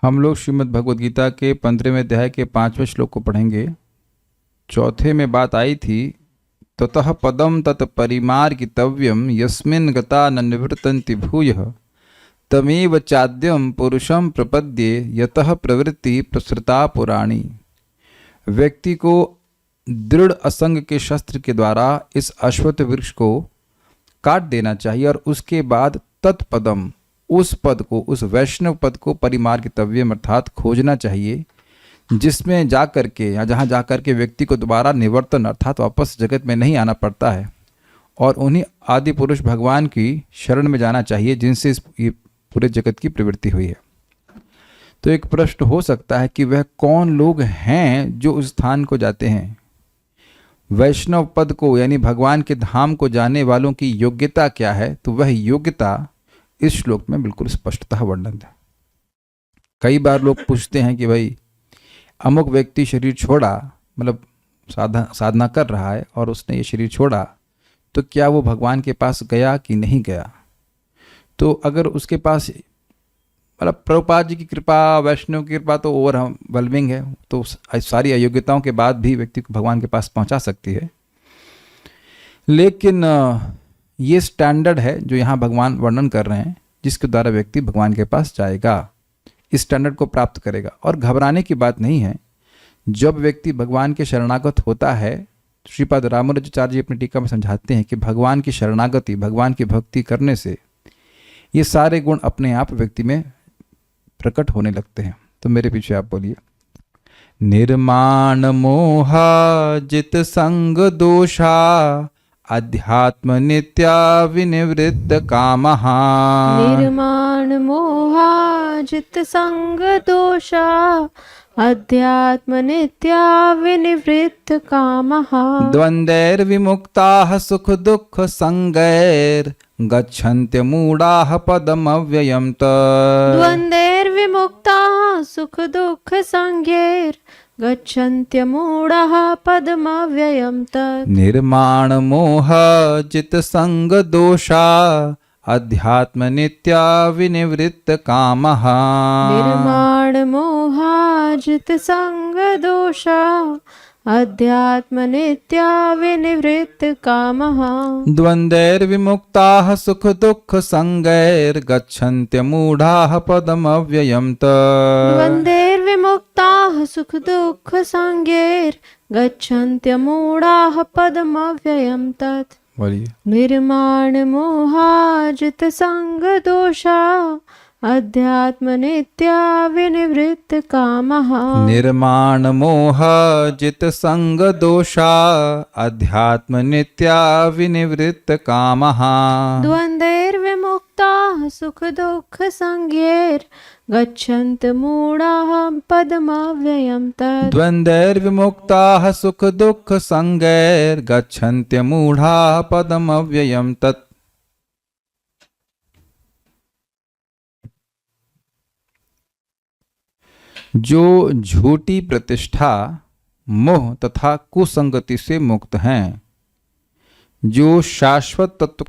हम लोग श्रीमद् भगवद गीता के 15वें अध्याय के 5वें श्लोक को पढ़ेंगे। चौथे में बात आई थी, ततः पदम तत् परिमार्गितव्यम यस्मिन् गता न निवृत्तन्ति भूयः तमेव चाद्यम पुरुषम प्रपद्ये यतः प्रवृत्ति प्रसृता पुराणी। व्यक्ति को दृढ़ असंग के शस्त्र के द्वारा इस अश्वत्थ वृक्ष को काट देना चाहिए और उसके बाद तत्पदम, उस पद को, उस वैष्णव पद को परिमार्गितव्यम अर्थात खोजना चाहिए, जिसमें जाकर के या जहाँ जाकर के व्यक्ति को दोबारा निवर्तन अर्थात वापस जगत में नहीं आना पड़ता है, और उन्हीं आदि पुरुष भगवान की शरण में जाना चाहिए जिनसे इस पूरे जगत की प्रवृत्ति हुई है। तो एक प्रश्न हो सकता है कि वह कौन लोग हैं जो उस स्थान को जाते हैं। वैष्णव पद को यानी भगवान के धाम को जाने वालों की योग्यता क्या है, तो वह योग्यता इस श्लोक में बिल्कुल स्पष्टतः वर्णन है। कई बार लोग पूछते हैं कि भाई अमुक व्यक्ति शरीर छोड़ा, मतलब साधना कर रहा है और उसने ये शरीर छोड़ा, तो क्या वो भगवान के पास गया कि नहीं गया। तो अगर उसके पास मतलब प्रभुपाद जी की कृपा, वैष्णव की कृपा तो ओवरवेलमिंग है, तो सारी अयोग्यताओं के बाद भी व्यक्ति को भगवान के पास पहुंचा सकती है। लेकिन ये स्टैंडर्ड है जो यहाँ भगवान वर्णन कर रहे हैं, जिसके द्वारा व्यक्ति भगवान के पास जाएगा, इस स्टैंडर्ड को प्राप्त करेगा। और घबराने की बात नहीं है। जब व्यक्ति भगवान के शरणागत होता है, श्रीपाद रामानुजाचार्य जी अपनी टीका में समझाते हैं कि भगवान की शरणागति, भगवान की भक्ति करने से ये सारे गुण अपने आप व्यक्ति में प्रकट होने लगते हैं। तो मेरे पीछे आप बोलिए, निर्माण मोहा जित संग दोषा अध्यात्म नित्या विनिवृत्त कामः। निर्माण मोहा जित संग दोषा अध्यात्म नित्या विनिवृत्त कामः। द्वन्द्वैर्विमुक्ताः सुख दुःख संगैर् गच्छन्त्यमूढाः पदमव्ययम् तत्। द्वन्द्वैर्विमुक्ताः सुख दुःख संगैर् गच्छन्त्यमूढाः पदमव्ययम् तत्। निर्माण मोह जित संग दोषा अध्यात्म नित्या विनिवृत्त कामः। निर्माण मोहाजित संग दोषा अध्यात्म नित्या विनिवृत्त कामः। द्वन्द्वैर्विमुक्ताः सुख दुःख संगैर् गच्छन्त्यमूढाः पदमव्ययम् तत्। द्वन्द्वैर्विमुक्ताः सुख दुःख संगैर् गच्छन्त्यमूढाः पदमव्ययम् तत्। बोलिए, निर्माण मोहाजित संग दोषा अध्यात्म नित्या विनिवृत्त कामः। निर्माण मोह जित संग दोषा अध्यात्म नित्या विनिवृत्त कामः। द्वन्द्वैर्विमुक्ताः सुख दुःख संगैर् गच्छन्त्यमूढाः पदमव्ययम् तत्। द्वन्द्वैर्विमुक्ताः सुख दुःख संगैर् गच्छन्त्यमूढाः पदमव्ययम् तत्। जो झूठी प्रतिष्ठा, मोह तथा कुसंगति से मुक्त हैं, जो शाश्वत तत्व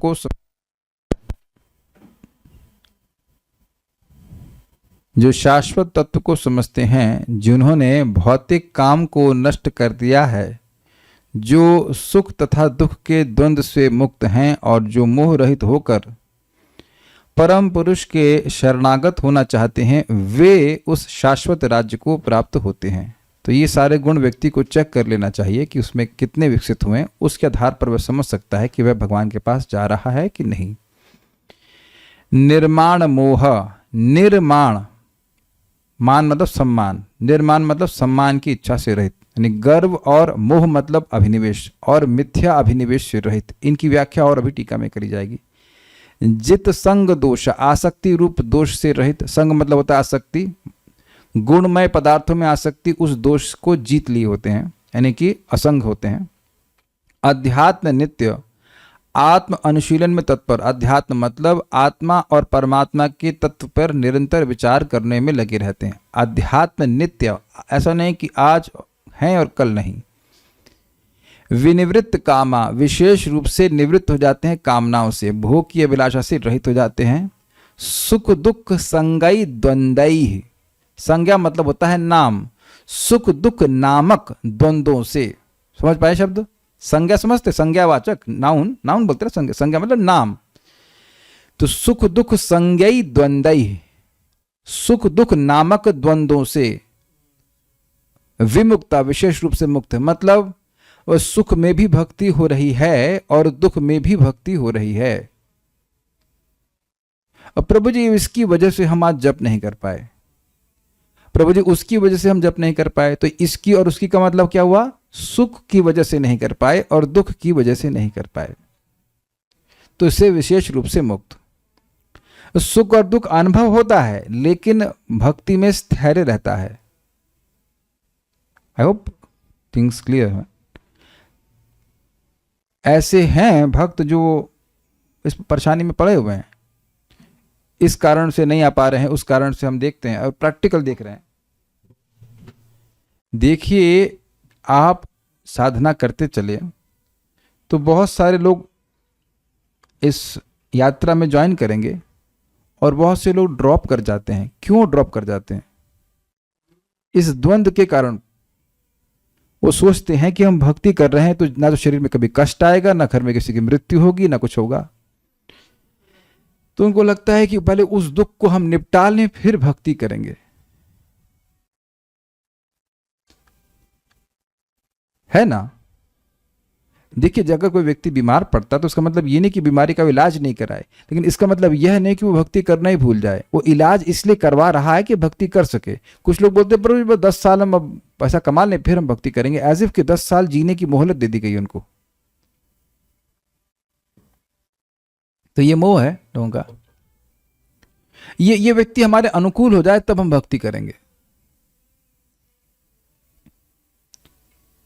को समझते हैं, जिन्होंने भौतिक काम को नष्ट कर दिया है, जो सुख तथा दुख के द्वंद्व से मुक्त हैं और जो मोह रहित होकर परम पुरुष के शरणागत होना चाहते हैं, वे उस शाश्वत राज्य को प्राप्त होते हैं। तो ये सारे गुण व्यक्ति को चेक कर लेना चाहिए कि उसमें कितने विकसित हुए हैं। उसके आधार पर वह समझ सकता है कि वह भगवान के पास जा रहा है कि नहीं। निर्माण मोह, निर्माण मान मतलब सम्मान, निर्माण मतलब सम्मान की इच्छा से रहित, यानी गर्व, और मोह मतलब अभिनिवेश और मिथ्या अभिनिवेश से रहित। इनकी व्याख्या और अभी टीका में करी जाएगी। जित संग दोष, आसक्ति रूप दोष से रहित। संग मतलब होता है आसक्ति, गुणमय पदार्थों में आसक्ति, उस दोष को जीत लिए होते हैं, यानी कि असंग होते हैं। अध्यात्म नित्य, आत्म अनुशीलन में तत्पर। अध्यात्म मतलब आत्मा और परमात्मा के तत्व पर निरंतर विचार करने में लगे रहते हैं। अध्यात्म नित्य, ऐसा नहीं कि आज हैं और कल नहीं। विनिवृत्त कामा, विशेष रूप से निवृत्त हो जाते हैं कामनाओं से, भोग की अभिलाषा से रहित हो जाते हैं। सुख दुख संगई द्वंद्वई, संज्ञा मतलब होता है नाम, सुख दुख नामक द्वंद्वों से। समझ पाए शब्द? संज्ञा समझते, संज्ञावाचक, नाउन, नाउन बोलते हैं संज्ञा, संज्ञा मतलब नाम। तो सुख दुख संज्ञाई द्वंद्वई, सुख दुख नामक द्वंद्वों से विमुक्ता, विशेष रूप से मुक्त है, मतलब वह सुख में भी भक्ति हो रही है और दुख में भी भक्ति हो रही है। अब प्रभु जी इसकी वजह से हम आज जप नहीं कर पाए, प्रभु जी उसकी वजह से हम जप नहीं कर पाए, तो इसकी और उसकी का मतलब क्या हुआ? सुख की वजह से नहीं कर पाए और दुख की वजह से नहीं कर पाए, तो इससे विशेष रूप से मुक्त। सुख और दुख अनुभव होता है लेकिन भक्ति में स्थैर्य रहता है। आई होप थिंग्स क्लियर है। ऐसे हैं भक्त जो इस परेशानी में पड़े हुए हैं, इस कारण से नहीं आ पा रहे हैं, उस कारण से हम देखते हैं और प्रैक्टिकल देख रहे हैं। देखिए, आप साधना करते चले तो बहुत सारे लोग इस यात्रा में ज्वाइन करेंगे और बहुत से लोग ड्रॉप कर जाते हैं। क्यों ड्रॉप कर जाते हैं? इस द्वंद्व के कारण। वो सोचते हैं कि हम भक्ति कर रहे हैं तो ना तो शरीर में कभी कष्ट आएगा, ना घर में किसी की मृत्यु होगी, ना कुछ होगा। तो उनको लगता है कि पहले उस दुख को हम निपटा लें फिर भक्ति करेंगे। है ना? देखिए, अगर कोई व्यक्ति बीमार पड़ता तो उसका मतलब ये नहीं कि बीमारी का इलाज नहीं कराए, लेकिन इसका मतलब यह नहीं कि वो भक्ति करना ही भूल जाए। वो इलाज इसलिए करवा रहा है कि भक्ति कर सके। कुछ लोग बोलते हैं पर 10 साल हम अब पैसा कमा लें फिर हम भक्ति करेंगे, एज इफ कि 10 साल जीने की मोहलत दे दी गई उनको। तो ये मोह है लोगों का। ये व्यक्ति हमारे अनुकूल हो जाए तब हम भक्ति करेंगे।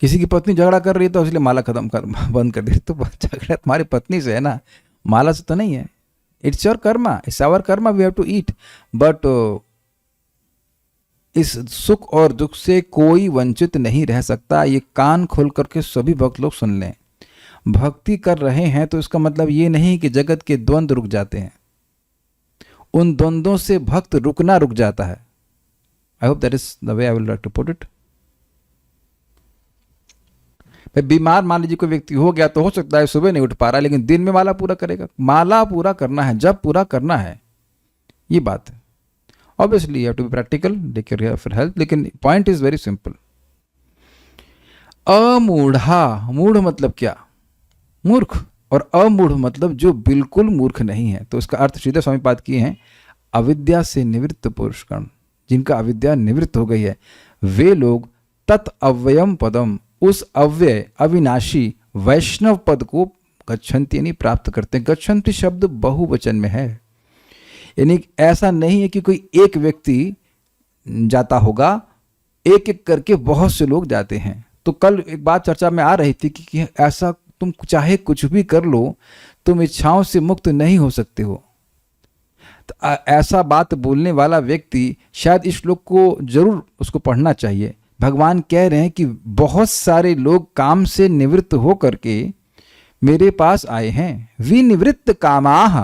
किसी की पत्नी झगड़ा कर रही है तो इसलिए माला खत्म कर बंद कर दी, तो झगड़ा तुम्हारी पत्नी से है ना, माला से तो नहीं है। It's your karma, it's our karma, we have to eat. But इस सुख और दुख से कोई वंचित नहीं रह सकता। ये कान खोल करके सभी भक्त लोग सुन लें। भक्ति कर रहे हैं तो इसका मतलब ये नहीं कि जगत के द्वंद्व रुक जाते हैं, उन द्वंद्वों से भक्त रुकना रुक जाता है। I hope that is the way I will like to put it. भाई बीमार मान लीजिए कोई व्यक्ति हो गया तो हो सकता है सुबह नहीं उठ पा रहा, लेकिन दिन में माला पूरा करेगा। माला पूरा करना है, जब पूरा करना है, ये बात है। Obviously you have to be practical, take care of your health, लेकिन पॉइंट इज वेरी सिंपल। अमूढ़ा, मूढ़ मतलब क्या? मूर्ख। और अमूढ़ मतलब जो बिल्कुल मूर्ख नहीं है। तो इसका अर्थ सीधे स्वामी पाद किए हैं, अविद्या से निवृत्त पुरुषगण, जिनका अविद्या निवृत्त हो गई है, वे लोग तत् अव्ययम पदम, उस अव्यय अविनाशी वैष्णव पद को गच्छन्ति यानी प्राप्त करते हैं। गच्छन्ति शब्द बहुवचन में है, यानी ऐसा नहीं है कि कोई एक व्यक्ति जाता होगा, एक एक करके बहुत से लोग जाते हैं। तो कल एक बात चर्चा में आ रही थी कि ऐसा तुम चाहे कुछ भी कर लो, तुम इच्छाओं से मुक्त नहीं हो सकते हो। तो ऐसा बात बोलने वाला व्यक्ति शायद इस श्लोक को जरूर उसको पढ़ना चाहिए। भगवान कह रहे हैं कि बहुत सारे लोग काम से निवृत्त हो करके मेरे पास आए हैं। विनिवृत्त कामाह,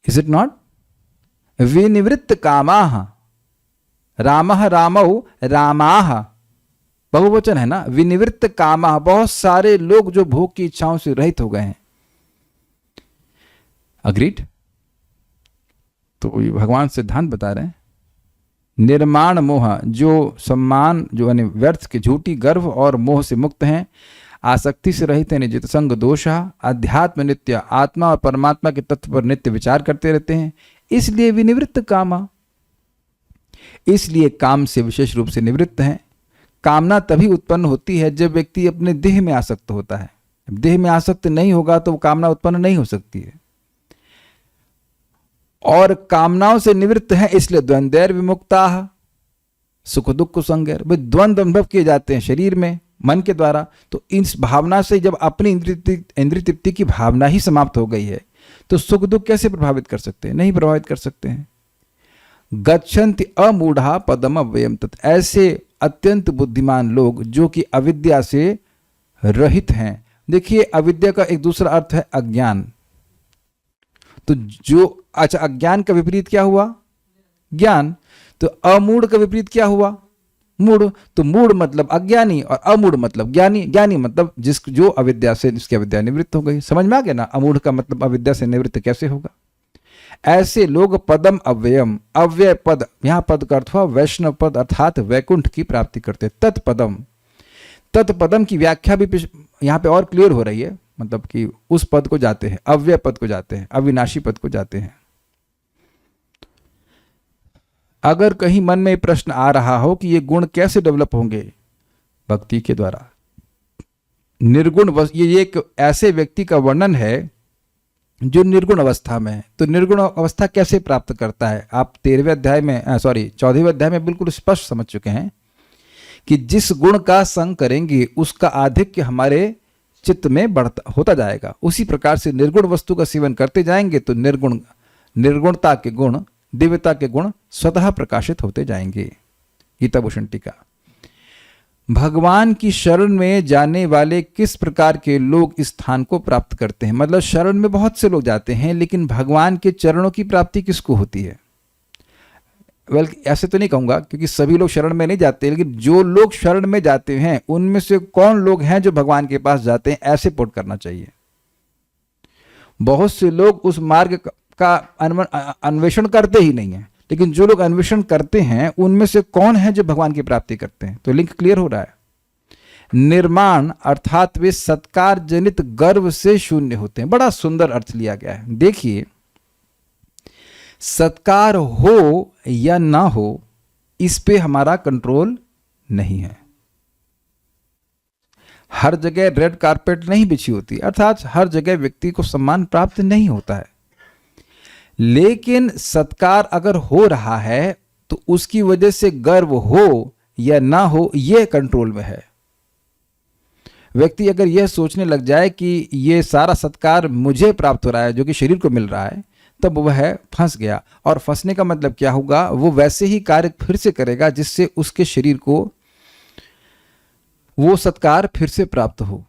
इज इट नॉट? विनिवृत्त कामाह, रामः रामौ रामाह, बहुवचन है ना। विनिवृत्त कामाह, बहुत सारे लोग जो भोग की इच्छाओं से रहित हो गए हैं। अग्रीड? तो ये भगवान सिद्धांत बता रहे हैं। निर्माण मोह, जो सम्मान, जो यानी व्यर्थ के झूठी गर्व और मोह से मुक्त हैं, आसक्ति से रहित हैं, निजित संग दोषा, अध्यात्म नित्य, आत्मा और परमात्मा के तत्व पर नित्य विचार करते रहते हैं, इसलिए विनिवृत्त कामा, इसलिए काम से विशेष रूप से निवृत्त हैं। कामना तभी उत्पन्न होती है जब व्यक्ति अपने देह में आसक्त होता है। देह में आसक्त नहीं होगा तो कामना उत्पन्न नहीं हो सकती है। और कामनाओं से निवृत्त है, इसलिए द्वंद्वैर विमुक्ता, सुख दुख संगैर। भाई द्वंद्व अनुभव किए जाते हैं शरीर में मन के द्वारा, तो इस भावना से जब अपनी इंद्रिय तृप्ति की भावना ही समाप्त हो गई है तो सुख दुख कैसे प्रभावित कर सकते हैं? नहीं प्रभावित कर सकते हैं। गच्छन्ति अमूढ़ा पदम अव्ययम तत्, ऐसे अत्यंत बुद्धिमान लोग जो कि अविद्या से रहित हैं। देखिए, अविद्या का एक दूसरा अर्थ है अज्ञान। तो जो अच्छा, अज्ञान का विपरीत क्या हुआ? ज्ञान। तो अमूढ़ का विपरीत क्या हुआ? मूढ़। तो मूढ़ मतलब अज्ञानी और अमूढ़ मतलब ज्ञानी। ज्ञानी मतलब जो अविद्या से जिसकी अविद्या निवृत्त हो गई। समझ में आ गया ना? अमूढ़ का मतलब अविद्या से निवृत्त कैसे होगा? ऐसे लोग पदम अव्ययम, अव्यय पद, यहां पद का अर्थ हुआ वैष्णव पद अर्थात वैकुंठ की प्राप्ति करते। तत्पदम, तत्पदम की व्याख्या भी यहां पे और क्लियर हो रही है, मतलब कि उस पद को जाते हैं, अव्यय पद को जाते हैं, अविनाशी पद को जाते हैं। अगर कहीं मन में प्रश्न आ रहा हो कि ये गुण कैसे डेवलप होंगे? भक्ति के द्वारा। निर्गुण, ये एक ऐसे व्यक्ति का वर्णन है जो निर्गुण अवस्था में है। तो निर्गुण अवस्था कैसे प्राप्त करता है? आप 14वें अध्याय में बिल्कुल स्पष्ट समझ चुके हैं कि जिस गुण का संग करेंगे उसका आधिक्य हमारे चित्त में होता जाएगा। उसी प्रकार से निर्गुण वस्तु का सेवन करते जाएंगे तो निर्गुणता के गुण, दिव्यता के गुण स्वतः प्रकाशित होते जाएंगे। गीताभूषण टीका। भगवान की शरण में जाने वाले किस प्रकार के लोग इस स्थान को प्राप्त करते हैं? मतलब शरण में बहुत से लोग जाते हैं, लेकिन भगवान के चरणों की प्राप्ति किसको होती है? ऐसे तो नहीं कहूंगा क्योंकि सभी लोग शरण में नहीं जाते, लेकिन जो लोग शरण में जाते हैं उनमें से कौन लोग हैं जो भगवान के पास जाते हैं, ऐसे पुट करना चाहिए। बहुत से लोग उस मार्ग का अन्वेषण करते ही नहीं है, लेकिन जो लोग अन्वेषण करते हैं उनमें से कौन है जो भगवान की प्राप्ति करते हैं? तो लिंक क्लियर हो रहा है। निर्माण अर्थात वे सत्कार जनित गर्व से शून्य होते हैं। बड़ा सुंदर अर्थ लिया गया है। देखिए, सत्कार हो या ना हो इस पे हमारा कंट्रोल नहीं है। हर जगह रेड कारपेट नहीं बिछी होती, अर्थात हर जगह व्यक्ति को सम्मान प्राप्त नहीं होता है, लेकिन सत्कार अगर हो रहा है तो उसकी वजह से गर्व हो या ना हो यह कंट्रोल में है। व्यक्ति अगर यह सोचने लग जाए कि यह सारा सत्कार मुझे प्राप्त हो रहा है जो कि शरीर को मिल रहा है, तब वह फंस गया। और फंसने का मतलब क्या होगा? वो वैसे ही कार्य फिर से करेगा जिससे उसके शरीर को वो सत्कार फिर से प्राप्त हो।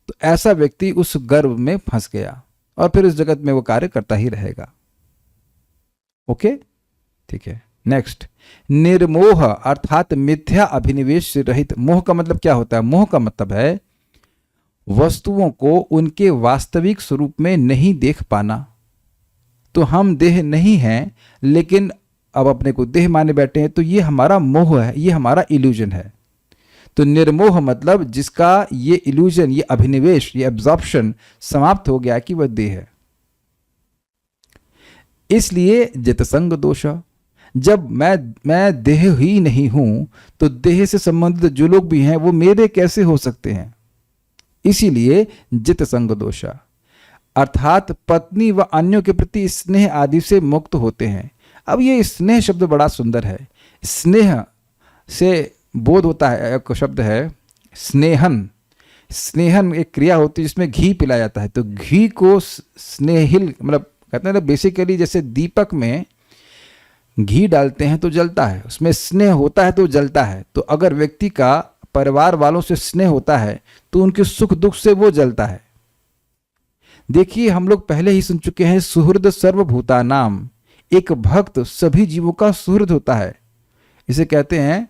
तो ऐसा व्यक्ति उस गर्व में फंस गया और फिर इस जगत में वो कार्य करता ही रहेगा। ओके, ठीक है। नेक्स्ट, निर्मोह अर्थात मिथ्या अभिनिवेश से रहित। मोह का मतलब क्या होता है? मोह का मतलब है वस्तुओं को उनके वास्तविक स्वरूप में नहीं देख पाना। तो हम देह नहीं हैं, लेकिन अब अपने को देह माने बैठे हैं, तो ये हमारा मोह है, ये हमारा इल्यूजन है। तो निर्मोह मतलब जिसका ये इल्यूजन, ये अभिनिवेश, ये एब्जॉर्प्शन समाप्त हो गया कि वह देह है। इसलिए जितसंग दोष, जब मैं देह ही नहीं हूं तो देह से संबंधित जो लोग भी हैं वो मेरे कैसे हो सकते हैं? इसीलिए जितसंग दोष अर्थात पत्नी व अन्यों के प्रति स्नेह आदि से मुक्त होते हैं। अब ये स्नेह शब्द बड़ा सुंदर है। स्नेह से बोध होता है, एक शब्द है स्नेहन। स्नेहन एक क्रिया होती है जिसमें घी पिलाया जाता है। तो घी को स्नेहिल मतलब कहते हैं ना, बेसिकली जैसे दीपक में घी डालते हैं तो जलता है, उसमें स्नेह होता है तो जलता है। तो अगर व्यक्ति का परिवार वालों से स्नेह होता है तो उनके सुख दुख से वो जलता है। देखिए, हम लोग पहले ही सुन चुके हैं सुहृद सर्वभूता नाम। एक भक्त सभी जीवों का सुहृद होता है। इसे कहते हैं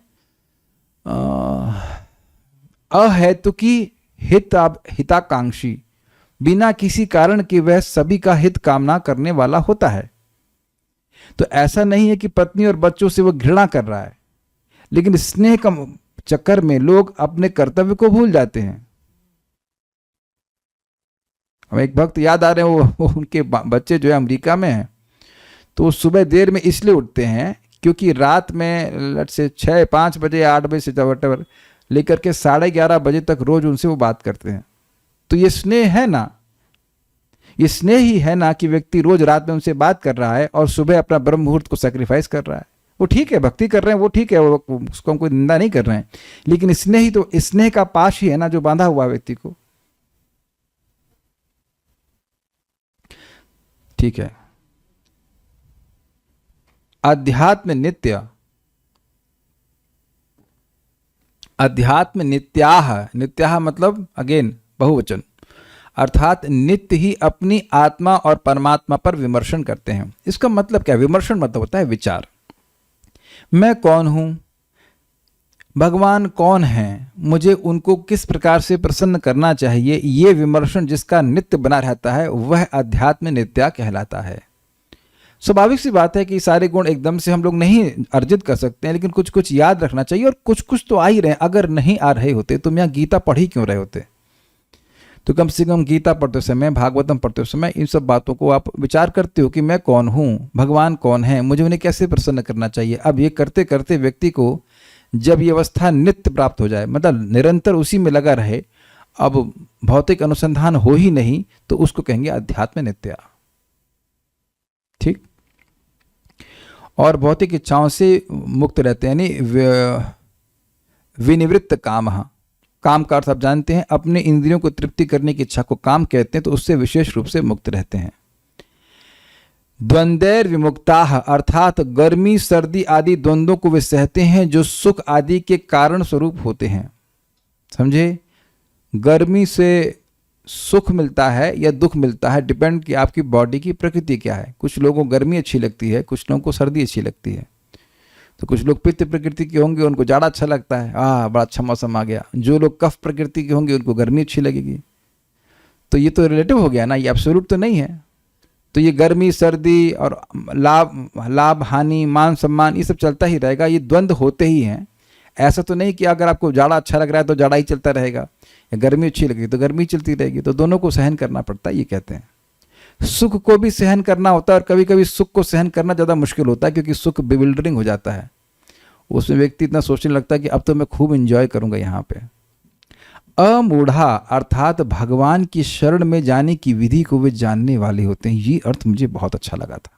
अहेतुकी हिताकांक्षी, बिना किसी कारण के वह सभी का हित कामना करने वाला होता है। तो ऐसा नहीं है कि पत्नी और बच्चों से वो घृणा कर रहा है, लेकिन स्नेह का चक्कर में लोग अपने कर्तव्य को भूल जाते हैं। हमें एक भक्त याद आ रहे हैं, वो उनके बच्चे जो है अमेरिका में हैं, तो सुबह देर में इसलिए उठते हैं क्योंकि रात में लट से 6-5 बजे 8 बजे से वटेवर लेकर के 11:30 बजे तक रोज उनसे वो बात करते हैं। तो ये स्नेह है ना, ये स्नेह ही है ना कि व्यक्ति रोज रात में उनसे बात कर रहा है और सुबह अपना ब्रह्म मुहूर्त को सैक्रिफाइस कर रहा है। वो ठीक है, भक्ति कर रहे हैं, वो ठीक है, उसको हम कोई निंदा नहीं कर रहे हैं, लेकिन स्नेह ही तो, स्नेह का पाश ही है ना जो बांधा हुआ व्यक्ति को। ठीक है। अध्यात्म नित्य, अध्यात्म नित्याह, नित्याह मतलब अगेन बहुवचन। अर्थात नित्य ही अपनी आत्मा और परमात्मा पर विमर्शन करते हैं। इसका मतलब क्या है? विमर्शन मतलब होता है विचार। मैं कौन हूं, भगवान कौन हैं, मुझे उनको किस प्रकार से प्रसन्न करना चाहिए, ये विमर्शन जिसका नित्य बना रहता है वह अध्यात्म नित्या कहलाता है। स्वाभाविक सी बात है कि सारे गुण एकदम से हम लोग नहीं अर्जित कर सकते हैं, लेकिन कुछ कुछ याद रखना चाहिए और कुछ कुछ तो आ ही रहे हैं। अगर नहीं आ रहे होते तो यहाँ गीता पढ़ ही क्यों रहे होते? तो कम से कम गीता पढ़ते समय, भागवतम पढ़ते समय इन सब बातों को आप विचार करते हो कि मैं कौन हूँ, भगवान कौन है, मुझे उन्हें कैसे प्रसन्न करना चाहिए। अब ये करते करते व्यक्ति को जब ये अवस्था नित्य प्राप्त हो जाए, मतलब निरंतर उसी में लगा रहे, अब भौतिक अनुसंधान हो ही नहीं, तो उसको कहेंगे अध्यात्म नित्या। ठीक। और भौतिक इच्छाओं से मुक्त रहते हैं, यानी विनिवृत्त काम। काम का अर्थ आप जानते हैं, अपने इंद्रियों को तृप्ति करने की इच्छा को काम कहते हैं, तो उससे विशेष रूप से मुक्त रहते हैं। द्वंद्वैर विमुक्ताः, अर्थात गर्मी सर्दी आदि द्वंद्वों को वे सहते हैं जो सुख आदि के कारण स्वरूप होते हैं। समझे? गर्मी से सुख मिलता है या दुख मिलता है, डिपेंड कि आपकी बॉडी की प्रकृति क्या है। कुछ लोगों को गर्मी अच्छी लगती है, कुछ लोगों को सर्दी अच्छी लगती है। तो कुछ लोग पित्त प्रकृति के होंगे, उनको जाड़ा अच्छा लगता है, बड़ा अच्छा मौसम आ गया। जो लोग कफ प्रकृति के होंगे उनको गर्मी अच्छी लगेगी। तो ये तो रिलेटिव हो गया ना, ये एब्सोल्यूट तो नहीं है। तो ये गर्मी सर्दी और लाभ हानि, मान सम्मान, ये सब चलता ही रहेगा, ये द्वंद्व होते ही हैं। ऐसा तो नहीं कि अगर आपको जाड़ा अच्छा लग रहा है तो जाड़ा ही चलता रहेगा, या गर्मी अच्छी लगी तो गर्मी चलती रहेगी। तो दोनों को सहन करना पड़ता है, ये कहते हैं। सुख को भी सहन करना होता है, और कभी कभी सुख को सहन करना ज़्यादा मुश्किल होता है, क्योंकि सुख बिविल्डरिंग हो जाता है। उसमें व्यक्ति इतना सोचने लगता है कि अब तो मैं खूब एंजॉय करूंगा यहाँ पे। अमूढ़ा, अर्थात भगवान की शरण में जाने की विधि को वे जानने वाले होते हैं। ये अर्थ मुझे बहुत अच्छा लगा था।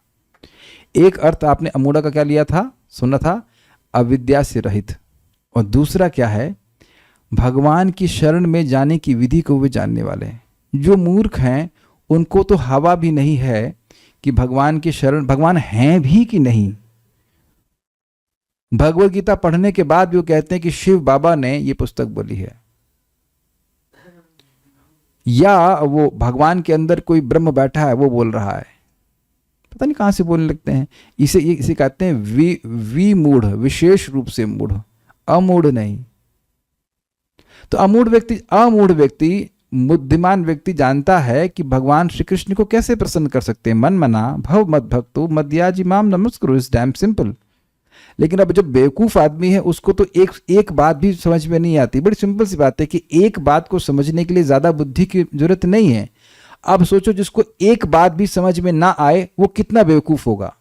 एक अर्थ आपने अमूढ़ा का क्या लिया था, सुना था, अविद्या से रहित। और दूसरा क्या है, भगवान की शरण में जाने की विधि को वे जानने वाले हैं। जो मूर्ख हैं उनको तो हवा भी नहीं है कि भगवान की शरण, भगवान हैं भी कि नहीं। भगवद गीता पढ़ने के बाद भी वो कहते हैं कि शिव बाबा ने ये पुस्तक बोली है, या वो भगवान के अंदर कोई ब्रह्म बैठा है वो बोल रहा है। पता नहीं कहां से बोलने लगते हैं। इसे कहते हैं विमूढ़, विशेष रूप से मूढ़, अमूढ़ नहीं। तो अमूढ़ व्यक्ति बुद्धिमान व्यक्ति जानता है कि भगवान श्री कृष्ण को कैसे प्रसन्न कर सकते हैं। मन मना भव मद भक्तो मद्याजी माम नमस्कुरु, इज डैम सिंपल। लेकिन अब जो बेवकूफ आदमी है उसको तो एक बात भी समझ में नहीं आती। बड़ी सिंपल सी बात है कि एक बात को समझने के लिए ज्यादा बुद्धि की जरूरत नहीं है। अब सोचो, जिसको एक बात भी समझ में ना आए वो कितना बेवकूफ होगा।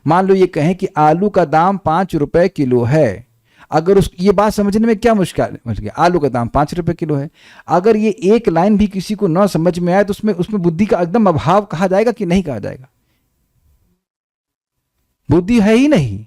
मान लो ये कहें कि आलू का दाम 5 रुपए किलो है। अगर ये बात समझने में क्या मुश्किल, आलू का दाम 5 रुपए किलो है। अगर ये एक लाइन भी किसी को ना समझ में आए तो उसमें बुद्धि का एकदम अभाव कहा जाएगा कि नहीं कहा जाएगा? बुद्धि है ही नहीं।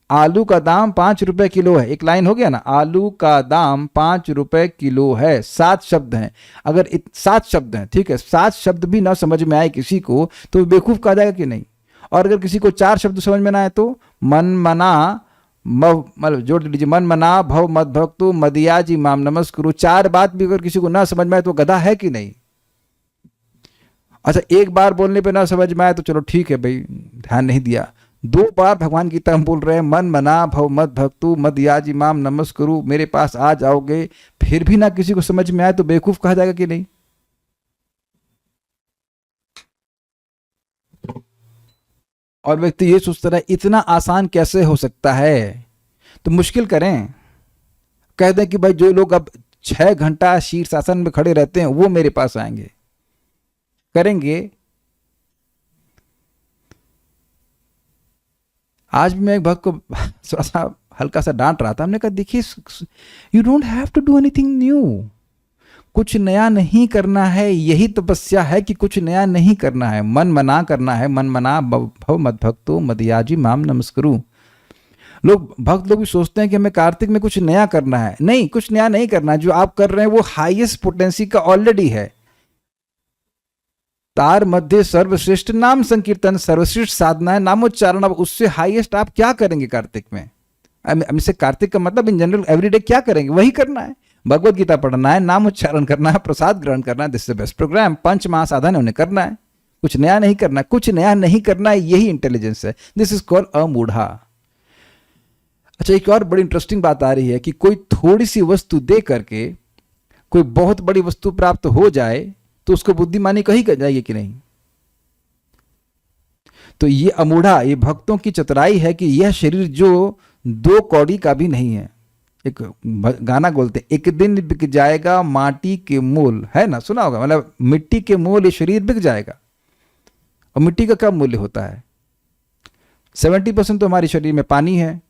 आलू का दाम 5 रुपए किलो है, एक लाइन हो गया ना। आलू का दाम 5 रुपए किलो है, 7 शब्द हैं। अगर 7 शब्द हैं, ठीक है, 7 शब्द भी ना समझ में आए किसी को तो बेवकूफ कहा जाएगा कि नहीं? और अगर किसी को 4 शब्द समझ में ना आए तो मन मना, मतलब जोड़ लीजिए, मन मना भव मद भक्तु मदियाजी माम नमस्कुरु। 4 बात भी अगर किसी को ना समझ में आए तो गधा है कि नहीं? अच्छा, एक बार बोलने पे ना समझ में आए तो चलो ठीक है भाई, ध्यान नहीं दिया। 2 बार भगवान गीता हम बोल रहे हैं, मन मना भव मद भक्तु मदियाजी माम नमस्कुरु, मेरे पास आ जाओगे, फिर भी ना किसी को समझ में आए तो बेवकूफ कहा जाएगा कि नहीं? और व्यक्ति ये सोचता है इतना आसान कैसे हो सकता है, तो मुश्किल करें। कह दें कि भाई जो लोग अब 6 घंटा शीर्षासन में खड़े रहते हैं वो मेरे पास आएंगे, करेंगे। आज भी मैं एक भक्त को थोड़ा सा हल्का सा डांट रहा था। हमने कहा देखिए, you don't have to do anything new. कुछ नया नहीं करना है, यही तपस्या है कि कुछ नया नहीं करना है, मन मना करना है। मन मना भव मद भक्तो मदियाजी माम नमस्कुरु। भक्त लोग भी सोचते हैं कि हमें कार्तिक में कुछ नया करना है। नहीं, कुछ नया नहीं करना है। जो आप कर रहे हैं वो हाईएस्ट पोटेंसी का ऑलरेडी है। तार मध्य सर्वश्रेष्ठ नाम संकीर्तन, सर्वश्रेष्ठ साधना है नामोच्चारण। अब उससे हाईएस्ट आप क्या करेंगे कार्तिक में? से कार्तिक का मतलब इन जनरल एवरीडे क्या करेंगे, वही करना है। भगवत गीता पढ़ना है, नाम उच्चारण करना है, प्रसाद ग्रहण करना है, this is the best programme. पंच महासाधन उन्हें करना है, कुछ नया नहीं करना, कुछ नया नहीं करना है, यही इंटेलिजेंस है। दिस इज कॉल्ड अमूढ़ा। अच्छा, एक और बड़ी इंटरेस्टिंग बात आ रही है कि कोई थोड़ी सी वस्तु दे करके कोई बहुत बड़ी वस्तु प्राप्त हो जाए तो उसको बुद्धिमानी कही कर जाएगी कि नहीं। तो ये अमूढ़ा, ये भक्तों की चतुराई है कि यह शरीर जो 2 कौड़ी का भी नहीं है। एक गाना बोलते, एक दिन बिक जाएगा माटी के मोल, है ना, सुना होगा, मतलब मिट्टी के मोल ये शरीर बिक जाएगा। और मिट्टी का क्या मूल्य होता है? 70% तो हमारे शरीर में पानी है,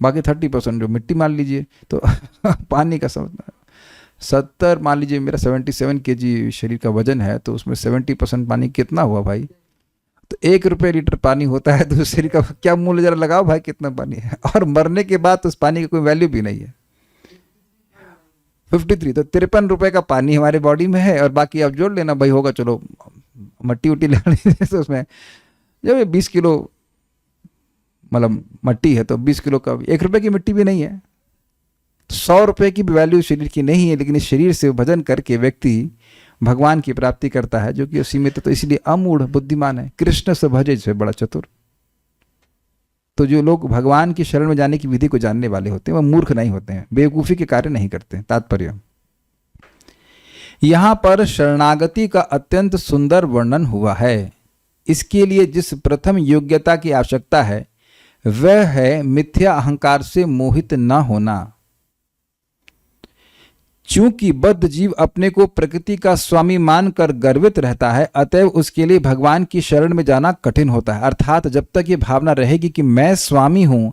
बाकी 30% जो मिट्टी मान लीजिए। तो पानी का 70 मान लीजिए, मेरा 77 kg शरीर का वजन है, तो उसमें 70% पानी कितना हुआ भाई? तो 1 रुपये लीटर पानी होता है, तो उस शरीर का क्या मूल्य जरा लगाओ भाई, कितना पानी है। और मरने के बाद तो उस पानी की कोई वैल्यू भी नहीं है। 53, तो 53 रुपये का पानी हमारे बॉडी में है, और बाकी आप जोड़ लेना भाई, होगा चलो मट्टी उट्टी ले तो उसमें जब 20 किलो मतलब मट्टी है, तो 20 किलो का 1 रुपये की मिट्टी भी नहीं है। 100 रुपये की भी वैल्यू शरीर की नहीं है, लेकिन इस शरीर से भजन करके व्यक्ति भगवान की प्राप्ति करता है, जो कि सीमित है। तो इसलिए अमूढ़ बुद्धिमान है, कृष्ण से भजे से बड़ा चतुर। तो जो लोग भगवान की शरण में जाने की विधि को जानने वाले होते हैं, वह मूर्ख नहीं होते हैं, बेवकूफ़ी के कार्य नहीं करते हैं। तात्पर्य, यहाँ पर शरणागति का अत्यंत सुंदर वर्णन हुआ है। इसके लिए जिस प्रथम योग्यता की आवश्यकता है वह है मिथ्या अहंकार से मोहित न होना। चूंकि बद्ध जीव अपने को प्रकृति का स्वामी मानकर गर्वित रहता है, अतएव उसके लिए भगवान की शरण में जाना कठिन होता है। अर्थात जब तक ये भावना रहेगी कि मैं स्वामी हूं,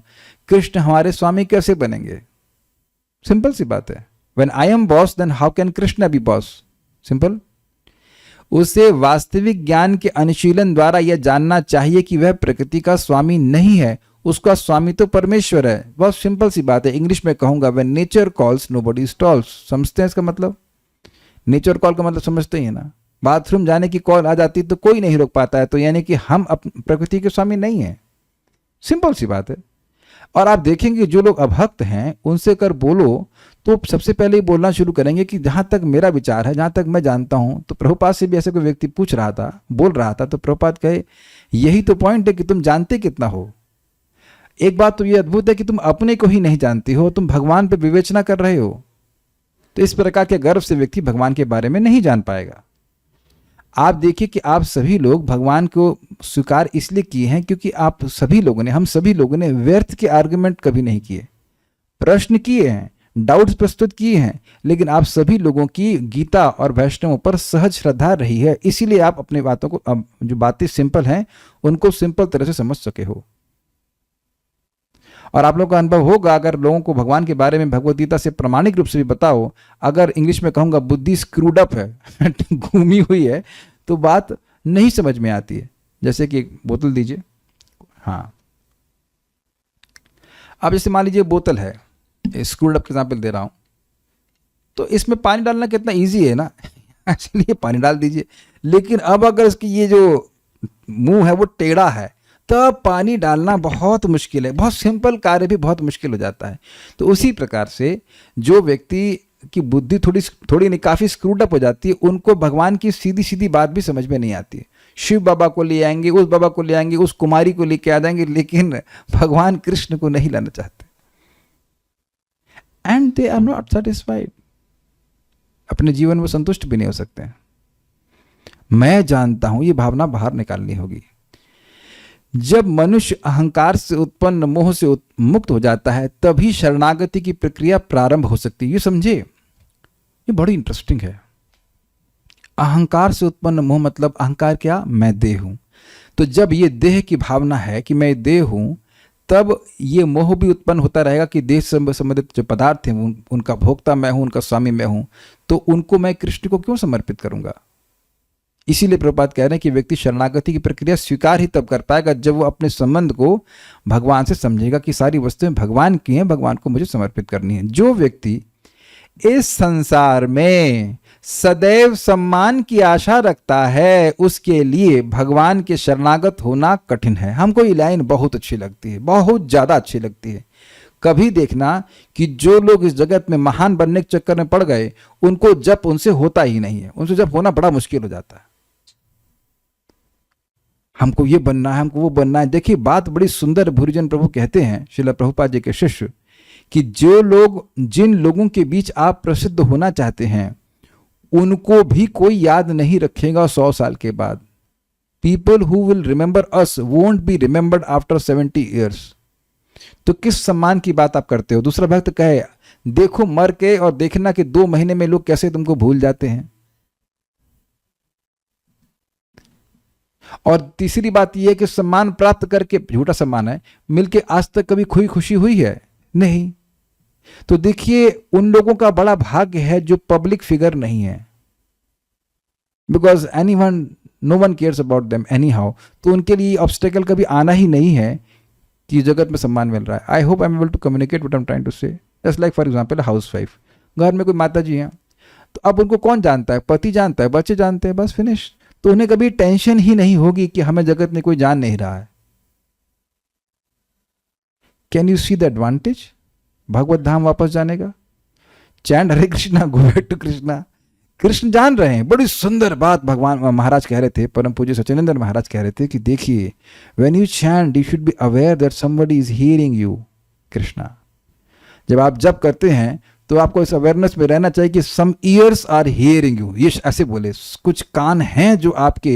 कृष्ण हमारे स्वामी कैसे बनेंगे? सिंपल सी बात है। When I am boss, then how can Krishna be boss? Simple. उसे वास्तविक ज्ञान के अनुशीलन द्वारा यह जानना चाहिए कि वह प्रकृति का स्वामी नहीं है, उसका स्वामी तो परमेश्वर है। बहुत सिंपल सी बात है। इंग्लिश में कहूंगा, when nature calls nobody stalls। समझते हैं इसका मतलब? नेचर कॉल का मतलब समझते ही है ना? बाथरूम जाने की कॉल आ जाती तो कोई नहीं रोक पाता है, तो यानी कि हम प्रकृति के स्वामी नहीं हैं। सिंपल सी बात है। और आप देखेंगे जो लोग अभक्त हैं उनसे कर बोलो तो सबसे पहले ही बोलना शुरू करेंगे कि जहां तक मेरा विचार है, जहां तक मैं जानता हूं। तो प्रभुपाद से भी ऐसे कोई व्यक्ति पूछ रहा था, बोल रहा था, तो प्रभुपाद कहे यही तो पॉइंट है कि तुम जानते कितना हो। एक बात तो ये अद्भुत है कि तुम अपने को ही नहीं जानती हो, तुम भगवान पे विवेचना कर रहे हो। तो इस प्रकार के गर्व से व्यक्ति भगवान के बारे में नहीं जान पाएगा। आप देखिए कि आप सभी लोग भगवान को स्वीकार इसलिए किए हैं क्योंकि आप सभी लोगों ने, हम सभी लोगों ने व्यर्थ के आर्गुमेंट कभी नहीं किए, प्रश्न किए हैं, डाउट्स प्रस्तुत किए हैं, लेकिन आप सभी लोगों की गीता और वैष्णवों पर सहज श्रद्धा रही है। इसीलिए आप अपनी बातों को, जो बातें सिंपल हैं उनको सिंपल तरह से समझ सके हो। और आप लोगों का अनुभव होगा, अगर लोगों को भगवान के बारे में भगवद गीता से प्रमाणिक रूप से भी बताओ, अगर इंग्लिश में कहूँगा बुद्धि स्क्रूड अप है घूमी हुई है, तो बात नहीं समझ में आती है। जैसे कि एक बोतल दीजिए, हाँ, अब जैसे मान लीजिए बोतल है, स्क्रूड अप एग्जाम्पल दे रहा हूँ, तो इसमें पानी डालना कितना ईजी है ना चलिए पानी डाल दीजिए। लेकिन अब अगर इसकी ये जो मुंह है वो टेढ़ा है, तब पानी डालना बहुत मुश्किल है, बहुत सिंपल कार्य भी बहुत मुश्किल हो जाता है। तो उसी प्रकार से जो व्यक्ति की बुद्धि थोड़ी नहीं काफ़ी स्क्रूड अप हो जाती है, उनको भगवान की सीधी सीधी बात भी समझ में नहीं आती है। शिव बाबा को ले आएंगे, उस बाबा को ले आएंगे, उस कुमारी को लेके आ जाएंगे, लेकिन भगवान कृष्ण को नहीं लाना चाहते। And they are not satisfied, अपने जीवन में संतुष्ट भी नहीं हो सकते हैं। मैं जानता हूं ये भावना बाहर निकालनी होगी। जब मनुष्य अहंकार से उत्पन्न मोह से मुक्त हो जाता है, तभी शरणागति की प्रक्रिया प्रारंभ हो सकती है। ये समझे, ये बड़ी इंटरेस्टिंग है। अहंकार से उत्पन्न मोह मतलब अहंकार क्या? मैं देह हूं। तो जब ये देह की भावना है कि मैं देह हूं, तब ये मोह भी उत्पन्न होता रहेगा कि देह से संबंधित जो पदार्थ हैं उनका भोक्ता मैं हूं, उनका स्वामी मैं हूं, तो उनको मैं कृष्ण को क्यों समर्पित करूंगा। इसीलिए प्रभुपाद कह रहे हैं कि व्यक्ति शरणागति की प्रक्रिया स्वीकार ही तब कर पाएगा जब वो अपने संबंध को भगवान से समझेगा कि सारी वस्तुएं भगवान की हैं, भगवान को मुझे समर्पित करनी है। जो व्यक्ति इस संसार में सदैव सम्मान की आशा रखता है, उसके लिए भगवान के शरणागत होना कठिन है। हमको ये लाइन बहुत अच्छी लगती है, बहुत ज़्यादा अच्छी लगती है। कभी देखना कि जो लोग इस जगत में महान बनने के चक्कर में पड़ गए, उनको जप उनसे होता ही नहीं है, उनसे जप होना बड़ा मुश्किल हो जाता है। हमको ये बनना है, हमको वो बनना है। देखिए बात बड़ी सुंदर, भूरिजन प्रभु कहते हैं, श्रील प्रभुपाद जी के शिष्य, कि जो लोग, जिन लोगों के बीच आप प्रसिद्ध होना चाहते हैं, उनको भी कोई याद नहीं रखेगा 100 साल के बाद। People who will remember us won't be remembered after 70 years. तो किस सम्मान की बात आप करते हो? दूसरा भक्त कहे, देखो मर के और देखना कि 2 महीने में लोग कैसे तुमको भूल जाते हैं। और तीसरी बात यह है कि सम्मान प्राप्त करके, झूठा सम्मान है, मिलके आज तक कभी कोई खुशी हुई है? नहीं। तो देखिए उन लोगों का बड़ा भाग्य है जो पब्लिक फिगर नहीं है, because no one cares about them anyhow. तो उनके लिए ऑब्स्टेकल कभी आना ही नहीं है कि जगत में सम्मान मिल रहा है। I hope I am able to communicate what I am trying to say. Just like for example housewife, घर में कोई माता जी हैं, तो अब उनको कौन जानता है? पति जानता है, बच्चे जानते हैं, बस फिनिश। तो उन्हें कभी टेंशन ही नहीं होगी कि हमें जगत में कोई जान नहीं रहा है। Can you see the advantage भगवत धाम वापस जाने का? Chant Hare Krishna, go back to Krishna. Krishna जान रहे हैं। बड़ी सुंदर बात भगवान महाराज कह रहे थे, परम पूज्य सच्चिदानंद महाराज कह रहे थे कि देखिए, when you chant you should be aware that somebody is hearing you. Krishna, जब आप जप करते हैं तो आपको इस अवेयरनेस में रहना चाहिए कि some ears are hearing you. ये ऐसे बोले, कुछ कान हैं जो आपके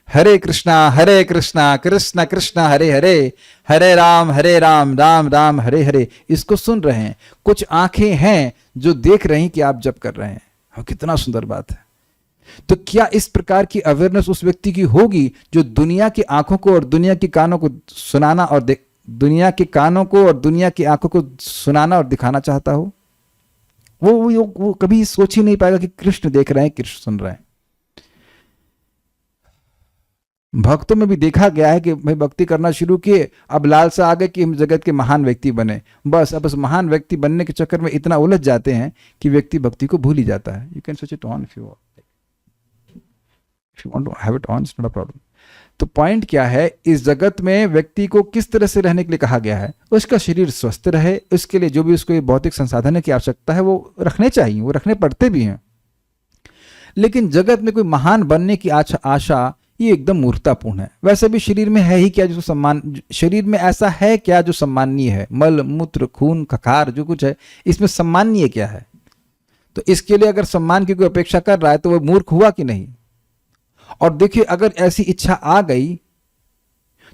हरे कृष्णा कृष्ण कृष्ण हरे हरे, हरे राम राम राम हरे हरे, इसको सुन रहे हैं। कुछ आंखें हैं जो देख रही हैं कि आप जप कर रहे हैं। कितना सुंदर बात है। तो क्या इस प्रकार की अवेयरनेस उस व्यक्ति की होगी जो दुनिया की आंखों को और दुनिया की कानों को सुनाना और दुनिया के कानों को और दुनिया की आंखों को सुनाना और दिखाना चाहता हो? वो कभी सोच ही नहीं पाएगा कि कृष्ण देख रहे हैं, कृष्ण सुन रहे हैं। भक्तों में भी देखा गया है कि भाई भक्ति करना शुरू किए, अब लालसा आ गई कि हम जगत के महान व्यक्ति बने। बस अब उस महान व्यक्ति बनने के चक्कर में इतना उलझ जाते हैं कि व्यक्ति भक्ति को भूल ही जाता है। You can switch it on if you want to have it on, it's not a problem. तो पॉइंट क्या है, इस जगत में व्यक्ति को किस तरह से रहने के लिए कहा गया है? उसका शरीर स्वस्थ रहे, उसके लिए जो भी उसको भौतिक संसाधन की आवश्यकता है वो रखने चाहिए, वो रखने पड़ते भी हैं। लेकिन जगत में कोई महान बनने की आशा ये एकदम मूर्खतापूर्ण है। वैसे भी शरीर में है ही क्या जो सम्मान, शरीर में ऐसा है क्या जो सम्माननीय है? मल मूत्र खून खखार जो कुछ है, इसमें सम्माननीय क्या है? तो इसके लिए अगर सम्मान की कोई अपेक्षा कर रहा है तो वो मूर्ख हुआ कि नहीं? और देखिए अगर ऐसी इच्छा आ गई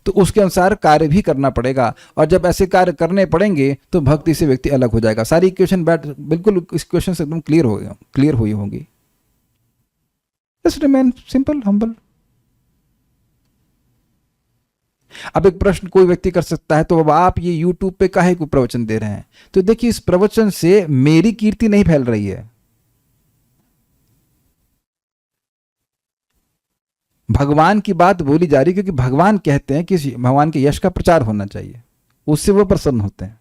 तो उसके अनुसार कार्य भी करना पड़ेगा, और जब ऐसे कार्य करने पड़ेंगे तो भक्ति से व्यक्ति अलग हो जाएगा। सारी इक्वेशन बिल्कुल इस क्वेश्चन से एकदम क्लियर हुई होंगी। Just remain simple humble. अब एक प्रश्न कोई व्यक्ति कर सकता है, तो अब आप ये YouTube पे काहे को प्रवचन दे रहे हैं? तो देखिए इस प्रवचन से मेरी कीर्ति नहीं फैल रही है, भगवान की बात बोली जा रही, क्योंकि भगवान कहते हैं कि भगवान के यश का प्रचार होना चाहिए, उससे वो प्रसन्न होते हैं,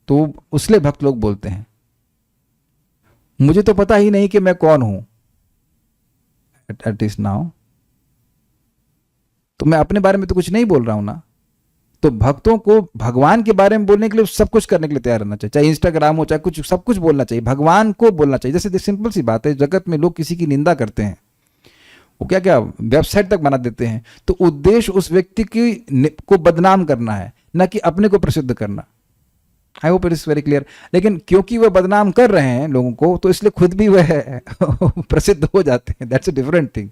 तो उसलिए भक्त लोग बोलते हैं। मुझे तो पता ही नहीं कि मैं कौन हूं एट लीस्ट नाउ, तो मैं अपने बारे में तो कुछ नहीं बोल रहा हूं ना। तो भक्तों को भगवान के बारे में बोलने के लिए सब कुछ करने के लिए तैयार रहना चाहिए, चाहे इंस्टाग्राम हो चाहे कुछ, सब कुछ बोलना चाहिए, भगवान को बोलना चाहिए। जैसे सिंपल सी बात है, जगत में लोग किसी की निंदा करते हैं, वो क्या क्या वेबसाइट तक बना देते हैं, तो उद्देश्य उस व्यक्ति को बदनाम करना है, न कि अपने को प्रसिद्ध करना। I hope it is very clear. लेकिन क्योंकि वह बदनाम कर रहे हैं लोगों को, तो इसलिए खुद भी वह प्रसिद्ध हो जाते हैं। That's a different thing.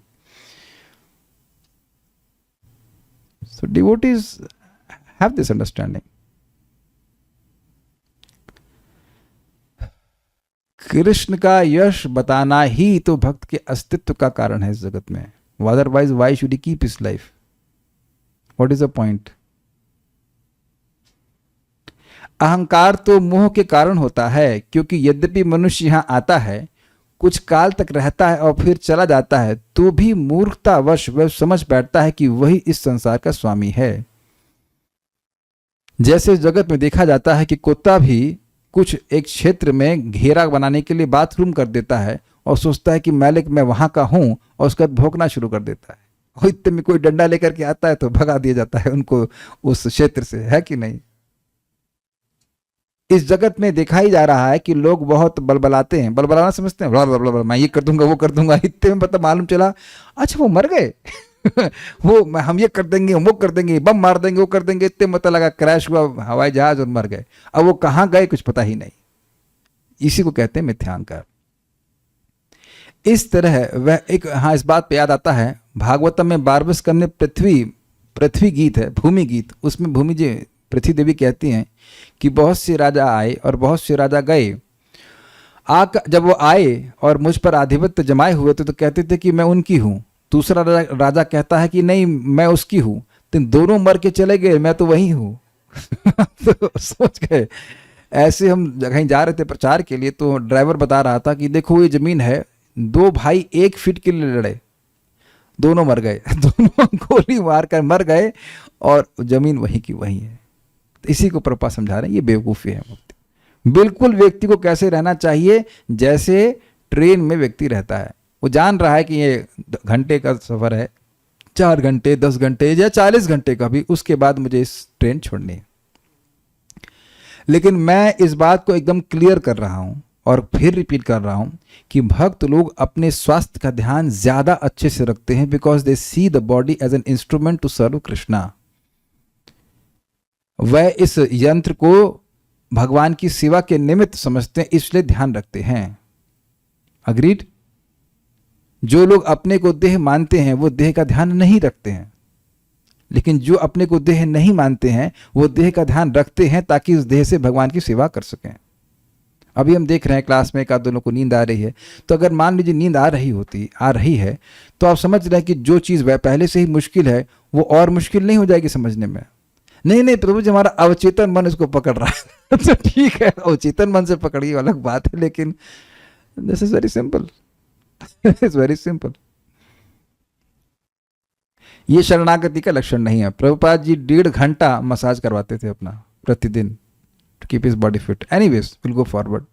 So devotees have this understanding. Krishna का यश बताना ही तो भक्त के अस्तित्व का कारण है इस जगत में। Otherwise why should he keep his life? What is the point? अहंकार तो मोह के कारण होता है, क्योंकि यद्यपि मनुष्य यहां आता है, कुछ काल तक रहता है और फिर चला जाता है, तो भी मूर्खतावश वह समझ बैठता है कि वही इस संसार का स्वामी है। जैसे जगत में देखा जाता है कि कुत्ता भी कुछ एक क्षेत्र में घेरा बनाने के लिए बाथरूम कर देता है और सोचता है कि मालिक मैं वहां का हूं, और उसका भौंकना शुरू कर देता है, और इतने में कोई डंडा लेकर के आता है तो भगा दिया जाता है उनको उस क्षेत्र से, है कि नहीं? इस जगत में देखा ही जा रहा है कि लोग बहुत बलबलाते हैं, बलबलाना समझते हैं, बला बला बला, मैं ये कर दूंगा वो कर दूंगा, इतने में पता मालूम चला अच्छा वो मर गए वो हम ये कर देंगे वो कर देंगे, बम मार देंगे वो कर देंगे, इतने पता लगा क्रैश हुआ हवाई जहाज और मर गए। अब वो कहाँ गए कुछ पता ही नहीं। इसी को कहते हैं मिथ्यांकार। इस तरह वह एक, हाँ इस बात पे याद आता है, भागवतम में 12वें स्कंद में पृथ्वी गीत है, भूमि गीत, उसमें भूमि जी पृथ्वी देवी कहती हैं कि बहुत से राजा आए और बहुत से राजा गए। जब वो आए और मुझ पर आधिपत्य जमाए हुए थे तो कहते थे कि मैं उनकी हूँ, दूसरा राजा कहता है कि नहीं मैं उसकी हूँ, तो दोनों मर के चले गए, मैं तो वही हूँ तो सोच गए। ऐसे हम कहीं जा रहे थे प्रचार के लिए, तो ड्राइवर बता रहा था कि देखो ये जमीन है, दो भाई 1 फीट के लिए लड़े, दोनों मर गए दोनों गोली मार कर मर गए और जमीन वहीं की वहीं है। तो इसी को प्रभुपाद समझा रहे हैं, ये बेवकूफ़ी है मुक्ति। बिल्कुल व्यक्ति को कैसे रहना चाहिए, जैसे ट्रेन में व्यक्ति रहता है, वो जान रहा है कि ये घंटे का सफ़र है, 4 घंटे 10 घंटे या 40 घंटे का भी, उसके बाद मुझे इस ट्रेन छोड़नी है। लेकिन मैं इस बात को एकदम क्लियर कर रहा हूँ और फिर रिपीट कर रहा हूँ कि भक्त लोग अपने स्वास्थ्य का ध्यान ज़्यादा अच्छे से रखते हैं, because they see the body as an instrument to serve Krishna. वह इस यंत्र को भगवान की सेवा के निमित्त समझते हैं, इसलिए ध्यान रखते हैं। अग्रीड? जो लोग अपने को देह मानते हैं वो देह का ध्यान नहीं रखते हैं, लेकिन जो अपने को देह नहीं मानते हैं वो देह का ध्यान रखते हैं ताकि उस देह से भगवान की सेवा कर सकें। अभी हम देख रहे हैं क्लास में एक आध दोनों को नींद आ रही है, तो अगर मान लीजिए नींद आ रही है तो आप समझ रहे हैं कि जो चीज़ वह पहले से ही मुश्किल है वो और मुश्किल नहीं हो जाएगी समझने में। नहीं प्रभु जी, हमारा अवचेतन मन इसको पकड़ रहा है तो ठीक है, अवचेतन मन से पकड़िए अलग बात है, लेकिन this is very simple, it's very simple. ये शरणागति का लक्षण नहीं है। प्रभुपाद जी 1.5 घंटा मसाज करवाते थे अपना प्रतिदिन to keep his body fit. Anyways, will go forward.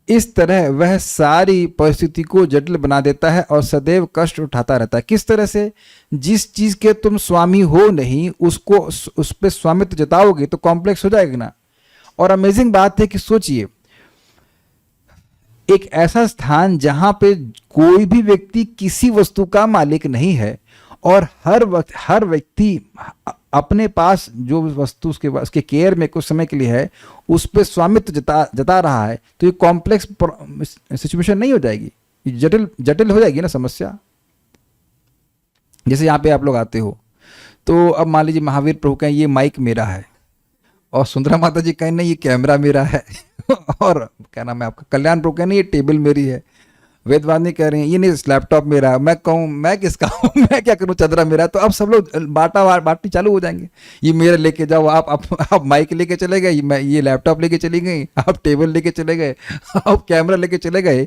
इस तरह वह सारी परिस्थिति को जटिल बना देता है और सदैव कष्ट उठाता रहता है। किस तरह से? जिस चीज के तुम स्वामी हो नहीं उसको उस पर स्वामित्व जताओगे तो कॉम्प्लेक्स हो जाएगा ना। और अमेजिंग बात है कि सोचिए, एक ऐसा स्थान जहां पे कोई भी व्यक्ति किसी वस्तु का मालिक नहीं है और हर व्यक्ति अपने पास जो वस्तु उसके केयर में कुछ समय के लिए है उस पर स्वामित्व जता रहा है, तो ये कॉम्प्लेक्स सिचुएशन नहीं हो जाएगी, जटिल हो जाएगी ना समस्या। जैसे यहाँ पे आप लोग आते हो तो अब मान लीजिए महावीर प्रभु कहें ये माइक मेरा है और सुंदरा माता जी कहें नहीं ये कैमरा मेरा है और क्या नाम है आपका कल्याण प्रभु कहें नहीं ये टेबल मेरी है, वेदवानी कह रहे हैं ये नहीं लैपटॉप मेरा है, मैं कहूँ मैं किसका हूँ, मैं क्या करूँ, चदरा मेरा। तो अब सब लोग बाटी चालू हो जाएंगे, ये मेरा लेके जाओ, आप माइक लेके चले गए, मैं ये लैपटॉप लेके चली गई, आप टेबल लेके चले गए, आप कैमरा लेके चले गए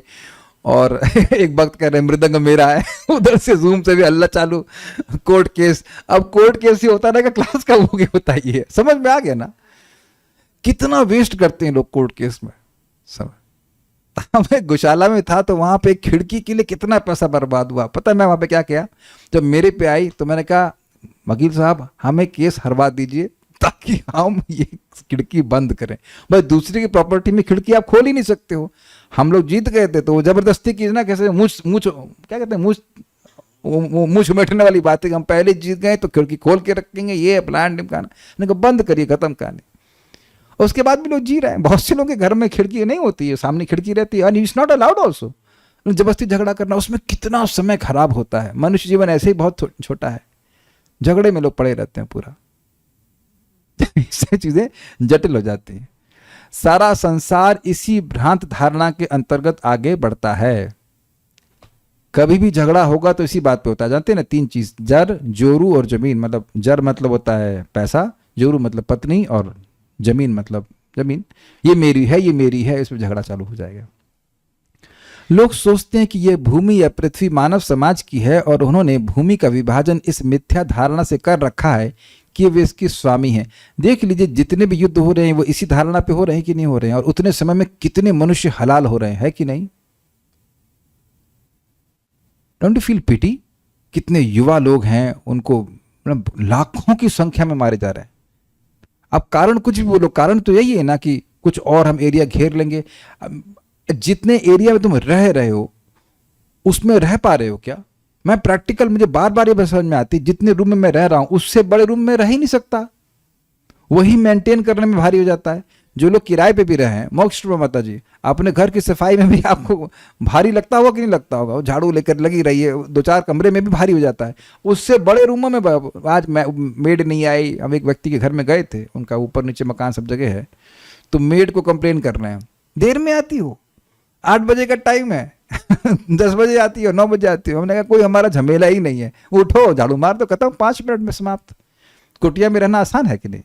और एक वक्त कह रहे मृदंग मेरा है, उधर से जूम से भी हल्ला चालू, कोर्ट केस। अब कोर्ट केस ही होता ना, क्लास का हो गया बताइए, समझ में आ गया ना कितना वेस्ट करते हैं लोग कोर्ट केस में। समझ, मैं गौशाला में था तो वहां पे खिड़की के लिए कितना पैसा बर्बाद हुआ। पता है मैं वहां पे क्या किया, जब मेरे पे आई तो मैंने कहा वकील साहब हमें केस हरवा दीजिए ताकि हम ये खिड़की बंद करें। भाई दूसरे की प्रॉपर्टी में खिड़की आप खोल ही नहीं सकते हो। हम लोग जीत गए थे तो वो जबरदस्ती की ना, कैसे मूछ क्या कहते हैं, मूछ बैठने वाली बात है कि हम पहले जीत गए तो खिड़की खोल के रखेंगे, ये प्लान निकालना, बंद करिए, खत्म कहानी। उसके बाद भी लोग जी रहे हैं। बहुत से लोगों के घर में खिड़की नहीं होती है, सामने खिड़की रहती है, and it's not allowed also. जबरदस्ती झगड़ा करना, उसमें कितना समय खराब होता है। मनुष्य जीवन ऐसे ही बहुत छोटा है, झगड़े में लोग पड़े रहते हैं पूरा इससे चीजें जटिल हो जाती हैं। सारा संसार इसी भ्रांत धारणा के अंतर्गत आगे बढ़ता है। कभी भी झगड़ा होगा तो इसी बात पे होता है, जानते हैं ना, 3 चीज, जर जोरू और जमीन। मतलब जर मतलब होता है पैसा, जोरू मतलब पत्नी, और जमीन मतलब जमीन। ये मेरी है, ये मेरी है, इसमें झगड़ा चालू हो जाएगा। लोग सोचते हैं कि यह भूमि या पृथ्वी मानव समाज की है और उन्होंने भूमि का विभाजन इस मिथ्या धारणा से कर रखा है कि वे इसके स्वामी हैं। देख लीजिए जितने भी युद्ध हो रहे हैं वो इसी धारणा पे हो रहे हैं कि नहीं हो रहे हैं, और उतने समय में कितने मनुष्य हलाल हो रहे हैं, है कि नहीं? Don't you feel pity? कितने युवा लोग हैं, उनको लाखों की संख्या में मारे जा रहे हैं। अब कारण कुछ भी बोलो, कारण तो यही है ना कि कुछ और हम एरिया घेर लेंगे। जितने एरिया में तुम रह रहे हो उसमें रह पा रहे हो क्या? मैं प्रैक्टिकल, मुझे बार बार ये बात समझ में आती, जितने रूम में मैं रह रहा हूं उससे बड़े रूम में रह ही नहीं सकता। वही मेंटेन करने में भारी हो जाता है। जो लोग किराए पे भी रहे हैं, मोक्ष माता जी, अपने घर की सफाई में भी आपको भारी लगता होगा कि नहीं लगता होगा? वो झाड़ू लेकर लगी रही है, 2-4 कमरे में भी भारी हो जाता है। उससे बड़े रूमों में आज मेड नहीं आई। हम एक व्यक्ति के घर में गए थे, उनका ऊपर नीचे मकान सब जगह है, तो मेड को कंप्लेन कर रहे हैं, देर में आती हो, 8 बजे का टाइम है 10 बजे आती हो, 9 बजे आती हो। हमने कहा कोई हमारा झमेला ही नहीं है, उठो झाड़ू मार दो, खत्म, 5 मिनट में समाप्त। कुटिया में रहना आसान है कि नहीं?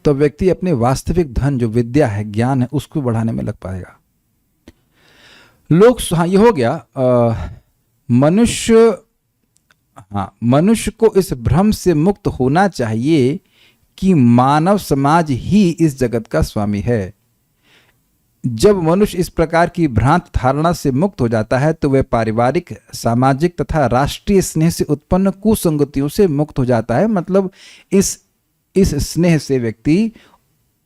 तो व्यक्ति अपने वास्तविक धन जो विद्या है, ज्ञान है, उसको बढ़ाने में लग पाएगा। लोग, हाँ ये हो गया मनुष्य। हाँ, मनुष्य को इस भ्रम से मुक्त होना चाहिए कि मानव समाज ही इस जगत का स्वामी है। जब मनुष्य इस प्रकार की भ्रांत धारणा से मुक्त हो जाता है तो वह पारिवारिक, सामाजिक तथा राष्ट्रीय स्नेह से उत्पन्न कुसंगतियों से मुक्त हो जाता है। मतलब इस स्नेह से व्यक्ति,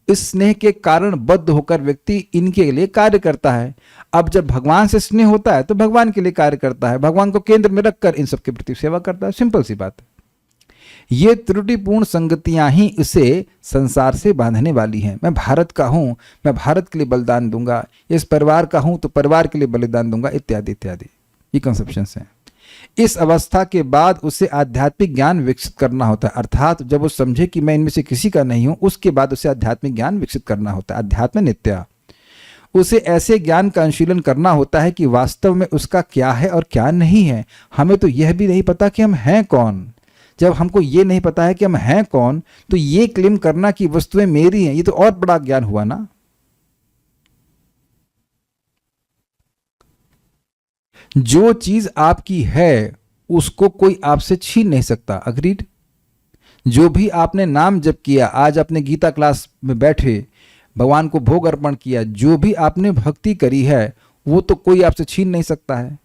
इस स्नेह के कारण बद्ध होकर व्यक्ति इनके लिए कार्य करता है। अब जब भगवान से स्नेह होता है तो भगवान के लिए कार्य करता है, भगवान को केंद्र में रखकर इन सब के प्रति सेवा करता है। सिंपल सी बात है। ये त्रुटिपूर्ण संगतियां ही उसे संसार से बांधने वाली हैं। मैं भारत का हूं, मैं भारत के लिए बलिदान दूंगा, इस परिवार का हूं तो परिवार के लिए बलिदान दूंगा, इत्यादि इत्यादि, ये कंसेप्शंस हैं। इस अवस्था के बाद उसे आध्यात्मिक ज्ञान विकसित करना होता है। अर्थात जब वो समझे कि मैं इनमें से किसी का नहीं हूं, उसके बाद उसे आध्यात्मिक ज्ञान विकसित करना होता है। अध्यात्म नित्या, उसे ऐसे ज्ञान का अनुशीलन करना होता है कि वास्तव में उसका क्या है और क्या नहीं है। हमें तो यह भी नहीं पता कि हम हैं कौन। जब हमको ये नहीं पता है कि हम हैं कौन, तो ये क्लेम करना कि वस्तुएं मेरी हैं, ये तो और बड़ा ज्ञान हुआ ना। जो चीज आपकी है उसको कोई आपसे छीन नहीं सकता। अग्रीड। जो भी आपने नाम जप किया, आज आपने गीता क्लास में बैठे भगवान को भोग अर्पण किया, जो भी आपने भक्ति करी है वो तो कोई आपसे छीन नहीं सकता है।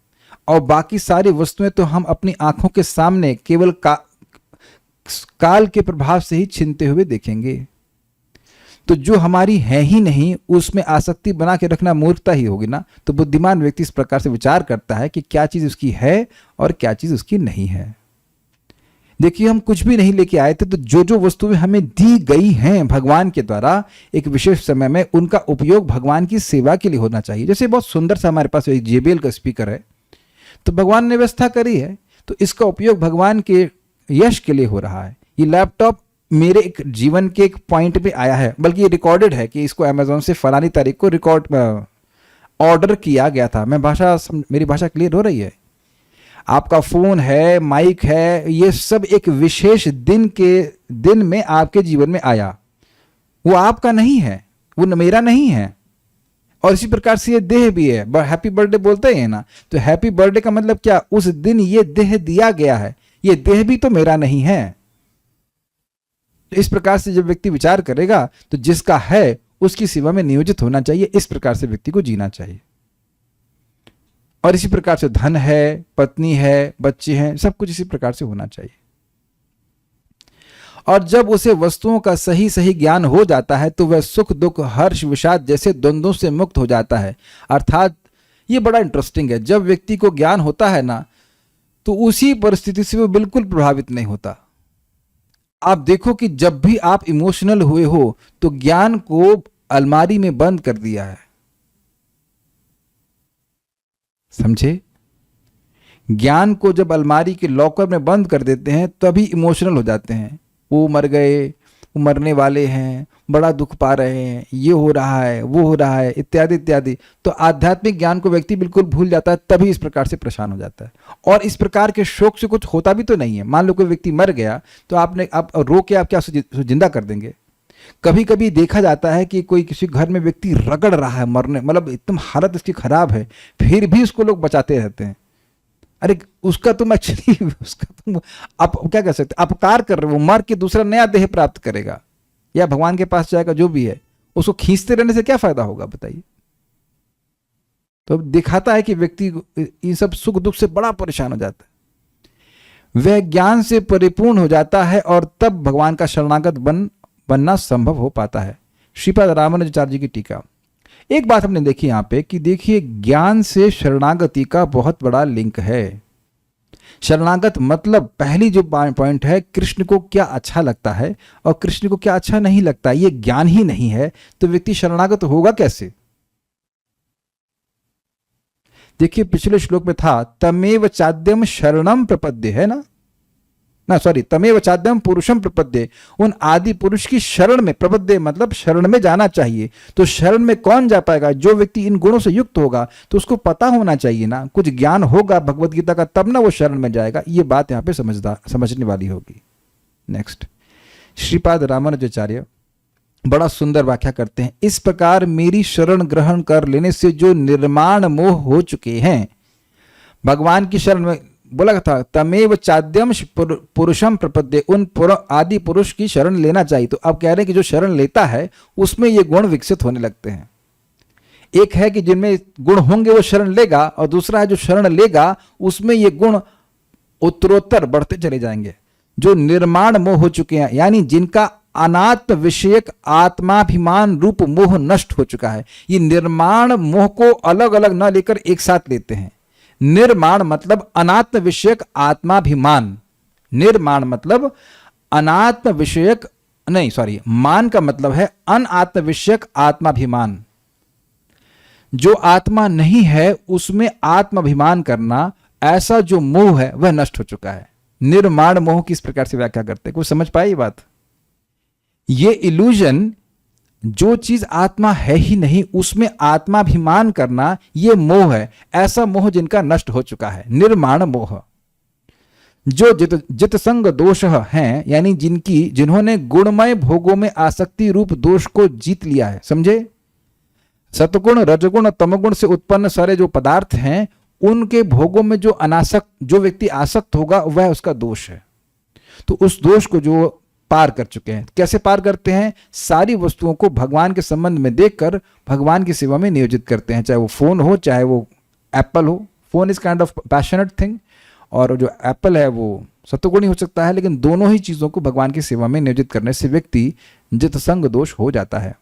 और बाकी सारी वस्तुएं तो हम अपनी आंखों के सामने केवल काल के प्रभाव से ही छीनते हुए देखेंगे। तो जो हमारी है ही नहीं उसमें आसक्ति बना के रखना मूर्खता ही होगी ना। तो बुद्धिमान व्यक्ति इस प्रकार से विचार करता है कि क्या चीज उसकी है और क्या चीज उसकी नहीं है। देखिए, हम कुछ भी नहीं लेके आए थे, तो जो जो वस्तुएं हमें दी गई हैं भगवान के द्वारा एक विशेष समय में, उनका उपयोग भगवान की सेवा के लिए होना चाहिए। जैसे बहुत सुंदर सा हमारे पास एक JBL का स्पीकर है, तो भगवान ने व्यवस्था करी है, तो इसका उपयोग भगवान के यश के लिए हो रहा है। ये लैपटॉप मेरे एक जीवन के एक पॉइंट पे आया है, बल्कि ये रिकॉर्डेड है कि इसको अमेजोन से फलानी तारीख को ऑर्डर किया गया था। मेरी भाषा क्लियर हो रही है? आपका फोन है, माइक है, ये सब एक विशेष दिन में आपके जीवन में आया। वो आपका नहीं है, वो मेरा नहीं है। और इसी प्रकार से ये देह भी है। हैप्पी बर्थडे बोलते हैं ना, तो हैप्पी बर्थडे का मतलब क्या? उस दिन ये देह दिया गया है, ये देह भी तो मेरा नहीं है। तो इस प्रकार से जब व्यक्ति विचार करेगा तो जिसका है उसकी सेवा में नियोजित होना चाहिए। इस प्रकार से व्यक्ति को जीना चाहिए। और इसी प्रकार से धन है, पत्नी है, बच्चे हैं, सब कुछ इसी प्रकार से होना चाहिए। और जब उसे वस्तुओं का सही सही ज्ञान हो जाता है तो वह सुख दुख, हर्ष विषाद जैसे द्वंद्वों से मुक्त हो जाता है। अर्थात ये बड़ा इंटरेस्टिंग है, जब व्यक्ति को ज्ञान होता है ना, तो उसी परिस्थिति से वो बिल्कुल प्रभावित नहीं होता। आप देखो कि जब भी आप इमोशनल हुए हो तो ज्ञान को अलमारी में बंद कर दिया है। समझे? ज्ञान को जब अलमारी के लॉकर में बंद कर देते हैं तभी इमोशनल हो जाते हैं। वो मर गए, वो मरने वाले हैं, बड़ा दुख पा रहे हैं, ये हो रहा है, वो हो रहा है, इत्यादि इत्यादि। तो आध्यात्मिक ज्ञान को व्यक्ति बिल्कुल भूल जाता है, तभी इस प्रकार से परेशान हो जाता है। और इस प्रकार के शोक से कुछ होता भी तो नहीं है। मान लो कोई व्यक्ति मर गया तो आप रो के आप क्या उसे जिंदा कर देंगे? कभी कभी देखा जाता है कि कोई किसी घर में व्यक्ति रगड़ रहा है मरने, मतलब एकदम हालत इसकी खराब है, फिर भी उसको लोग बचाते रहते हैं। अरे उसका तुम एक्चुअली आप क्या कर सकते, अपकार कर रहे हो। वो मर के दूसरा नया देह प्राप्त करेगा या भगवान के पास जाएगा, जो भी है, उसको खींचते रहने से क्या फायदा होगा बताइए? तो दिखाता है कि व्यक्ति इन सब सुख दुख से बड़ा परेशान हो जाता है। वह ज्ञान से परिपूर्ण हो जाता है और तब भगवान का शरणागत बनना संभव हो पाता है। श्रीपाद रामानुजाचार्य जी की टीका। एक बात हमने देखी यहाँ पे कि देखिए, ज्ञान से शरणागति का बहुत बड़ा लिंक है। शरणागत मतलब पहली जो पॉइंट है, कृष्ण को क्या अच्छा लगता है और कृष्ण को क्या अच्छा नहीं लगता, ये ज्ञान ही नहीं है तो व्यक्ति शरणागत होगा कैसे? देखिए, पिछले श्लोक में था तमेव चाद्यम शरणम प्रपद्ये, है ना, सॉरी, तमेव चाद्यम पुरुषम प्रपद्ये, उन आदि पुरुष की शरण में, प्रपद्ये मतलब शरण में जाना चाहिए। तो शरण में कौन जा पाएगा? जो व्यक्ति इन गुणों से युक्त होगा। तो उसको पता होना चाहिए ना, कुछ ज्ञान होगा भगवत गीता का, तब ना वो शरण में जाएगा। ये बात यहां पे समझने वाली होगी। नेक्स्ट, श्रीपाद रामानुजाचार्य बड़ा सुंदर व्याख्या करते हैं। इस प्रकार मेरी शरण ग्रहण कर लेने से जो निर्माण मोह हो चुके हैं, भगवान की शरण में बोला था तमेव चाद्यम पुरुषम प्रपद्ये, उन आदि पुरुष की शरण लेना चाहिए। तो अब कह रहे हैं कि जो शरण लेता है उसमें ये गुण विकसित होने लगते हैं। एक है कि जिनमें गुण होंगे वो शरण लेगा, और दूसरा है जो शरण लेगा उसमें ये गुण उत्तरोत्तर बढ़ते चले जाएंगे। जो निर्माण मोह हो चुके हैं, यानी जिनका अनात्म विषयक आत्माभिमान रूप मोह नष्ट हो चुका है। ये निर्माण मोह को अलग अलग न लेकर एक साथ लेते हैं। निर्माण मतलब अनात्म विषयक आत्माभिमान, निर्माण मतलब अनात्म विषयक नहीं, सॉरी, मान का मतलब है अनात्म विषयक आत्माभिमान। जो आत्मा नहीं है उसमें आत्माभिमान करना, ऐसा जो मोह है वह नष्ट हो चुका है। निर्माण मोह किस प्रकार से व्याख्या करते हैं, कुछ समझ पाए ये बात? ये इल्यूजन, जो चीज आत्मा है ही नहीं उसमें आत्माभिमान करना, ये मोह है। ऐसा मोह जिनका नष्ट हो चुका है, निर्माण मोह। जो जित संग दोष हैं, यानी जिन्होंने गुणमय भोगों में आसक्ति रूप दोष को जीत लिया है, समझे? सतगुण, रजगुण, तमगुण से उत्पन्न सारे जो पदार्थ हैं, उनके भोगों में जो व्यक्ति आसक्त होगा वह उसका दोष है। तो उस दोष को जो पार कर चुके हैं, कैसे पार करते हैं? सारी वस्तुओं को भगवान के संबंध में देखकर भगवान की सेवा में नियोजित करते हैं। चाहे वो फोन हो, चाहे वो एप्पल हो। Phone is kind of passionate thing, और जो एप्पल है वो सत्वगुणी हो सकता है, लेकिन दोनों ही चीजों को भगवान की सेवा में नियोजित करने से व्यक्ति जित संग दोष हो जाता है।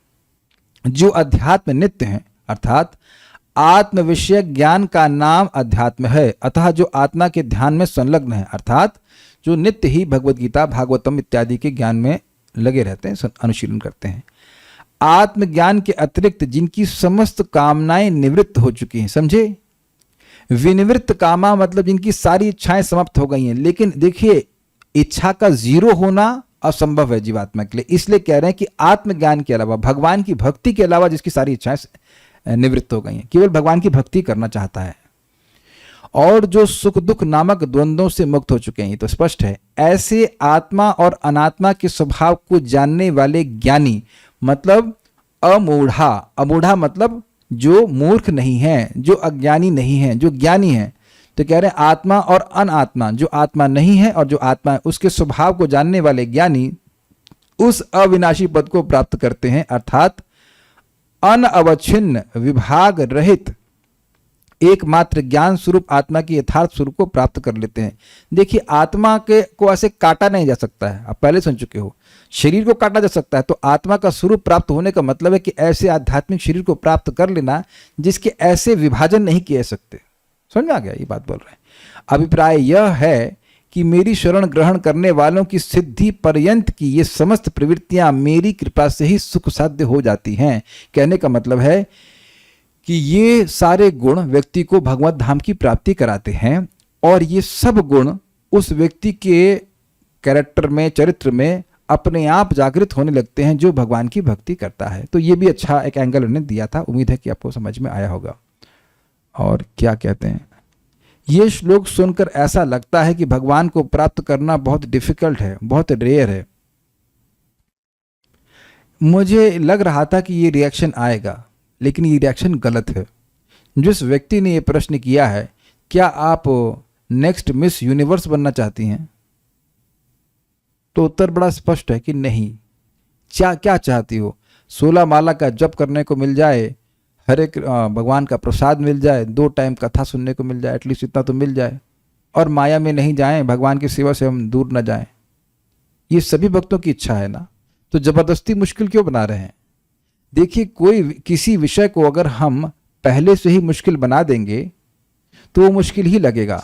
जो अध्यात्म नित्य है, अर्थात आत्म विषय ज्ञान का नाम अध्यात्म है। अतः जो आत्मा के ध्यान में संलग्न है, अर्थात जो नित्य ही भगवत गीता, भागवतम इत्यादि के ज्ञान में लगे रहते हैं, अनुशीलन करते हैं। आत्मज्ञान के अतिरिक्त जिनकी समस्त कामनाएं निवृत्त हो चुकी हैं, समझे? विनिवृत्त कामा मतलब जिनकी सारी इच्छाएं समाप्त हो गई हैं। लेकिन देखिए, इच्छा का जीरो होना असंभव है जीवात्मा के लिए। इसलिए कह रहे हैं कि आत्मज्ञान के अलावा, भगवान की भक्ति के अलावा जिसकी सारी इच्छाएं निवृत्त हो गई हैं, केवल भगवान की भक्ति करना चाहता है, और जो सुख दुख नामक द्वंद्वों से मुक्त हो चुके हैं, ये तो स्पष्ट है। ऐसे आत्मा और अनात्मा के स्वभाव को जानने वाले ज्ञानी, मतलब अमूढ़ा। अमूढ़ा मतलब जो मूर्ख नहीं है, जो अज्ञानी नहीं है, जो ज्ञानी है। तो कह रहे हैं आत्मा और अनात्मा, जो आत्मा नहीं है और जो आत्मा है, उसके स्वभाव को जानने वाले ज्ञानी उस अविनाशी पद को प्राप्त करते हैं, अर्थात अनअवच्छिन्न विभाग रहित एकमात्र ज्ञान स्वरूप आत्मा के यथार्थ स्वरूप को प्राप्त कर लेते हैं। देखिए, आत्मा को ऐसे काटा नहीं जा सकता है, आप पहले सुन चुके हो। शरीर को काटा जा सकता है, तो आत्मा का स्वरूप प्राप्त होने का मतलब है कि ऐसे आध्यात्मिक शरीर को प्राप्त कर लेना जिसके ऐसे विभाजन नहीं किए सकते। समझ में आ गया? ये बात बोल रहे हैं। अभिप्राय यह है कि मेरी शरण ग्रहण करने वालों की सिद्धि पर्यंत की ये समस्त प्रवृत्तियां मेरी कृपा से ही सुख साध्य हो जाती हैं। कहने का मतलब है कि ये सारे गुण व्यक्ति को भगवत धाम की प्राप्ति कराते हैं, और ये सब गुण उस व्यक्ति के कैरेक्टर में, चरित्र में अपने आप जागृत होने लगते हैं जो भगवान की भक्ति करता है। तो ये भी अच्छा एक एंगल उन्होंने दिया था। उम्मीद है कि आपको समझ में आया होगा। और क्या कहते हैं, ये श्लोक सुनकर ऐसा लगता है कि भगवान को प्राप्त करना बहुत डिफिकल्ट है, बहुत रेयर है। मुझे लग रहा था कि ये रिएक्शन आएगा, लेकिन ये रिएक्शन गलत है। जिस व्यक्ति ने ये प्रश्न किया है, क्या आप नेक्स्ट मिस यूनिवर्स बनना चाहती हैं? तो उत्तर बड़ा स्पष्ट है कि नहीं। क्या चाहती हो? 16 माला का जप करने को मिल जाए, हरे भगवान का प्रसाद मिल जाए, 2 टाइम कथा सुनने को मिल जाए, एटलीस्ट इतना तो मिल जाए। और माया में नहीं जाएं, भगवान की सेवा से हम दूर न जाएं। ये सभी भक्तों की इच्छा है ना, तो जबरदस्ती मुश्किल क्यों बना रहे हैं? देखिए, कोई किसी विषय को अगर हम पहले से ही मुश्किल बना देंगे तो वो मुश्किल ही लगेगा।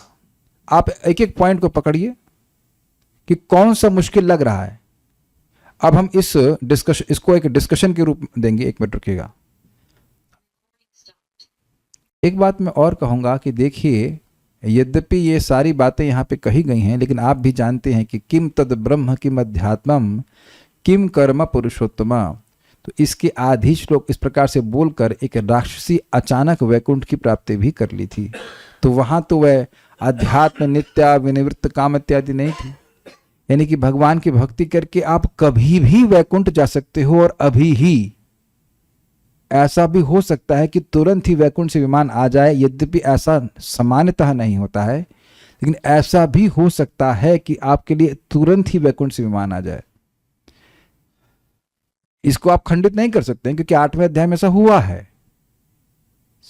आप एक एक पॉइंट को पकड़िए कि कौन सा मुश्किल लग रहा है। अब हम इसको एक डिस्कशन के रूप में देंगे। एक मिनट रुकिएगा। एक बात मैं और कहूँगा कि देखिए, यद्यपि ये सारी बातें यहाँ पे कही गई हैं, लेकिन आप भी जानते हैं कि किम तद ब्रह्म किम अध्यात्मम किम कर्म पुरुषोत्तमा। तो इसके आधि श्लोक इस प्रकार से बोलकर एक राक्षसी अचानक वैकुंठ की प्राप्ति भी कर ली थी। तो वहाँ तो वह अध्यात्म नित्या विनिवृत्त काम इत्यादि नहीं थी, यानी कि भगवान की भक्ति करके आप कभी भी वैकुंठ जा सकते हो। और अभी ही ऐसा भी हो सकता है कि तुरंत ही वैकुंठ से विमान आ जाए, यद्यपि ऐसा सामान्यतः नहीं होता है, लेकिन ऐसा भी हो सकता है कि आपके लिए तुरंत ही वैकुंठ से विमान आ जाए। इसको आप खंडित नहीं कर सकते हैं, क्योंकि 8वें अध्याय में ऐसा हुआ है।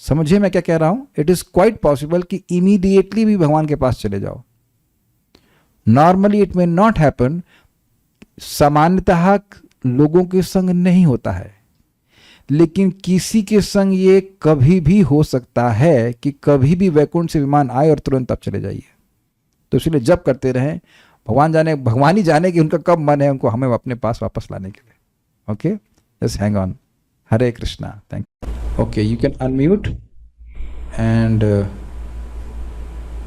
समझिए मैं क्या कह रहा हूं। इट इज क्वाइट पॉसिबल कि इमीडिएटली भी भगवान के पास चले जाओ। Normally it may not happen, सामान्यतः लोगों के संग नहीं होता है, लेकिन किसी के संग ये कभी भी हो सकता है कि कभी भी वैकुंठ से विमान आए और तुरंत आप चले जाइए। तो इसलिए जब करते रहें, भगवान ही जाने कि उनका कब मन है उनको हमें अपने पास वापस लाने के लिए। Okay, just hang on. Hare Krishna. Thank you. Okay, you can unmute and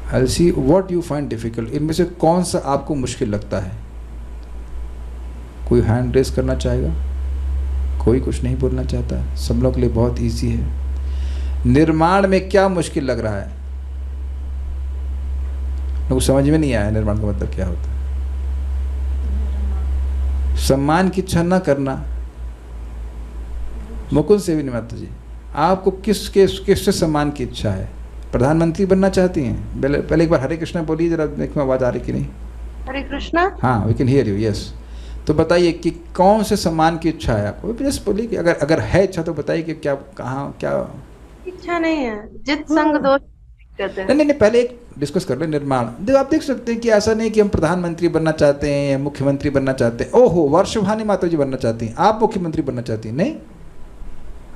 I see what you find difficult. इनमें से कौन सा आपको मुश्किल लगता है? कोई हैंड रेस करना चाहेगा? कोई कुछ नहीं बोलना चाहता? सब लोग के लिए बहुत इजी है। निर्माण में क्या मुश्किल लग रहा है? लोग समझ में नहीं आया निर्माण का मतलब क्या होता है। सम्मान की इच्छा न करना। मुकुंद सेवी माता जी, आपको किससे सम्मान की इच्छा है? प्रधानमंत्री बनना चाहती हैं? पहले एक बार हरे कृष्णा बोलिए जरा, देखो आवाज आ रही कि नहीं। हरे कृष्णा। हाँ, we can hear you. Yes, तो बताइए कि कौन से सम्मान की इच्छा है आपको? जस्ट बोलिए कि अगर है इच्छा तो बताइए कि क्या, कहाँ, क्या इच्छा नहीं है। जित संग दोष कहते हैं। नहीं, पहले एक डिस्कस कर ले निर्माण। आप देख सकते हैं कि ऐसा नहीं कि हम प्रधानमंत्री बनना चाहते हैं या मुख्यमंत्री बनना चाहते हैं। ओहो, वर्षभानी माता जी बनना चाहती हैं, आप मुख्यमंत्री बनना चाहती हैं? नहीं,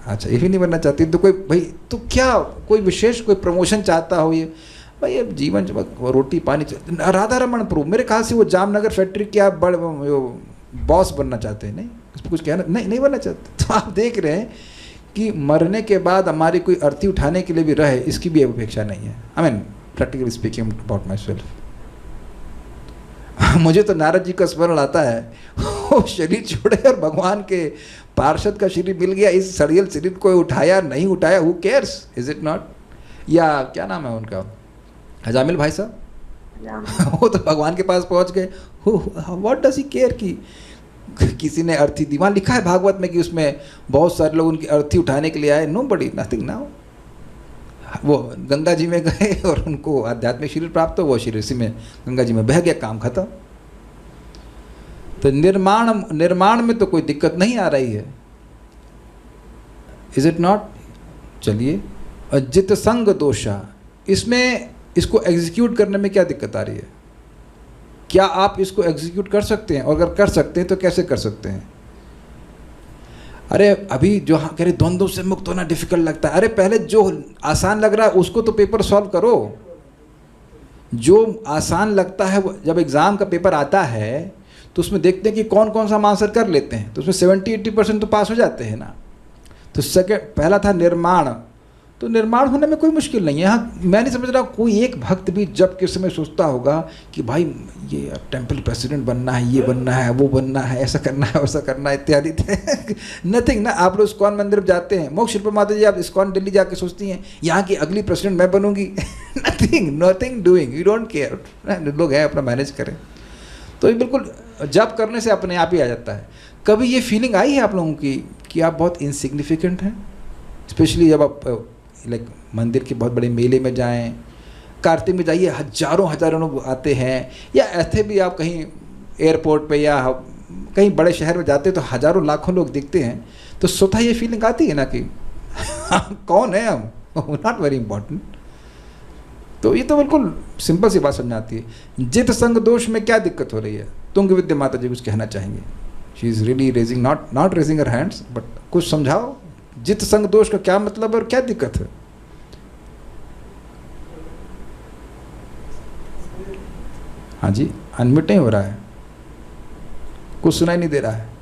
अच्छा, ये भी नहीं बनना चाहती तो कोई भाई, तो क्या कोई विशेष कोई प्रमोशन चाहता हो? ये भाई अब जीवन रोटी पानी। राधा रमन प्रभु मेरे ख्याल से वो जामनगर फैक्ट्री के आप बड़े बॉस बनना चाहते हैं? नहीं, उस पर कुछ कहना नहीं बनना चाहते। तो आप देख रहे हैं कि मरने के बाद हमारी कोई अर्थी उठाने के लिए भी रहे, इसकी भी अपेक्षा नहीं है। I mean practically speaking about my self. मुझे तो नारद जी का स्मरण आता है, वो शरीर छोड़े और भगवान के पार्षद का शरीर मिल गया। इस सड़ियल शरीर को उठाया नहीं उठाया, who cares, is it not? या क्या नाम है उनका, हजामिल भाई साहब, वो तो भगवान के पास पहुंच गए। व्हाट डज ही केयर कि किसी ने अर्थी दी? वहाँ लिखा है भागवत में कि उसमें बहुत सारे लोग उनकी अर्थी उठाने के लिए आए। नो बडी, नथिंग नाउ। वो गंगा जी में गए और उनको आध्यात्मिक शरीर प्राप्त हो, वो शरीर इसी में गंगा जी में बह गया, काम खत्म। तो निर्माण में तो कोई दिक्कत नहीं आ रही है, इज इट नॉट? चलिए, जित संग दोषा, इसमें इसको एग्जीक्यूट करने में क्या दिक्कत आ रही है? क्या आप इसको एग्जीक्यूट कर सकते हैं? और अगर कर सकते हैं तो कैसे कर सकते हैं? अरे अभी जो कह रहे द्वंद्व से मुक्त होना डिफिकल्ट लगता है, अरे पहले जो आसान लग रहा है उसको तो पेपर सॉल्व करो। जो आसान लगता है, जब एग्ज़ाम का पेपर आता है तो उसमें देखते हैं कि कौन कौन सा हम आंसर कर लेते हैं, तो उसमें 70-80% तो पास हो जाते हैं ना। तो पहला था निर्माण, तो निर्माण होने में कोई मुश्किल नहीं है। यहाँ मैं नहीं समझ रहा कोई एक भक्त भी जब किस समय सोचता होगा कि भाई ये टेम्पल प्रेसिडेंट बनना है, ये बनना है, वो बनना है, ऐसा करना है, वैसा करना है इत्यादि। नथिंग ना। आप लोग इस्कॉन मंदिर जाते हैं, मोक्ष शिल्पा माता जी आप इस्कॉन दिल्ली जाके सोचती हैं यहाँ की अगली प्रेसिडेंट मैं बनूंगी। Nothing doing, you don't care. लोग हैं अपना मैनेज करें। तो ये बिल्कुल जब करने से अपने आप ही आ जाता है। कभी ये फीलिंग आई है आप लोगों की कि आप बहुत इनसिग्निफिकेंट हैं? स्पेशली जब आप लाइक मंदिर के बहुत बड़े मेले में जाएं, कार्तिक में जाइए, हजारों लोग आते हैं, या ऐसे भी आप कहीं एयरपोर्ट पे या कहीं बड़े शहर में जाते हैं तो हजारों लाखों लोग दिखते हैं, तो स्वतः ये फीलिंग आती है ना कि कौन है हम, नॉट वेरी इंपॉर्टेंट। तो ये तो बिल्कुल सिंपल सी बात समझ आती है। जित संग दोष में क्या दिक्कत हो रही है? तुंग विद्या माता जी कुछ कहना चाहेंगे? She is really raising not raising her hands, but कुछ समझाओ, जित संग दोष का क्या मतलब है और क्या दिक्कत है? हाँ जी, अनम्यूट नहीं हो रहा है, कुछ सुनाई नहीं दे रहा है।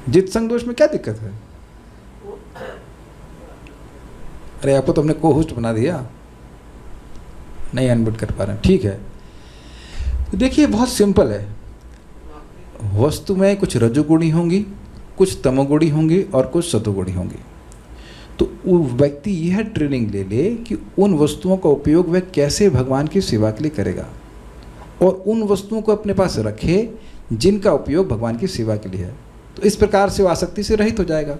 जित संग दोष में क्या दिक्कत है? अरे आपको तो हमने को होस्ट बना दिया, नहीं अनम्यूट कर पा रहे हैं, ठीक है। तो देखिए बहुत सिंपल है, वस्तु में कुछ रजोगुणी होंगी, कुछ तमोगुणी होंगी और कुछ सतोगुणी होंगी। तो वो व्यक्ति यह ट्रेनिंग ले ले कि उन वस्तुओं का उपयोग वह कैसे भगवान की सेवा के लिए करेगा, और उन वस्तुओं को अपने पास रखे जिनका उपयोग भगवान की सेवा के लिए है। तो इस प्रकार से वो आसक्ति से रहित हो जाएगा।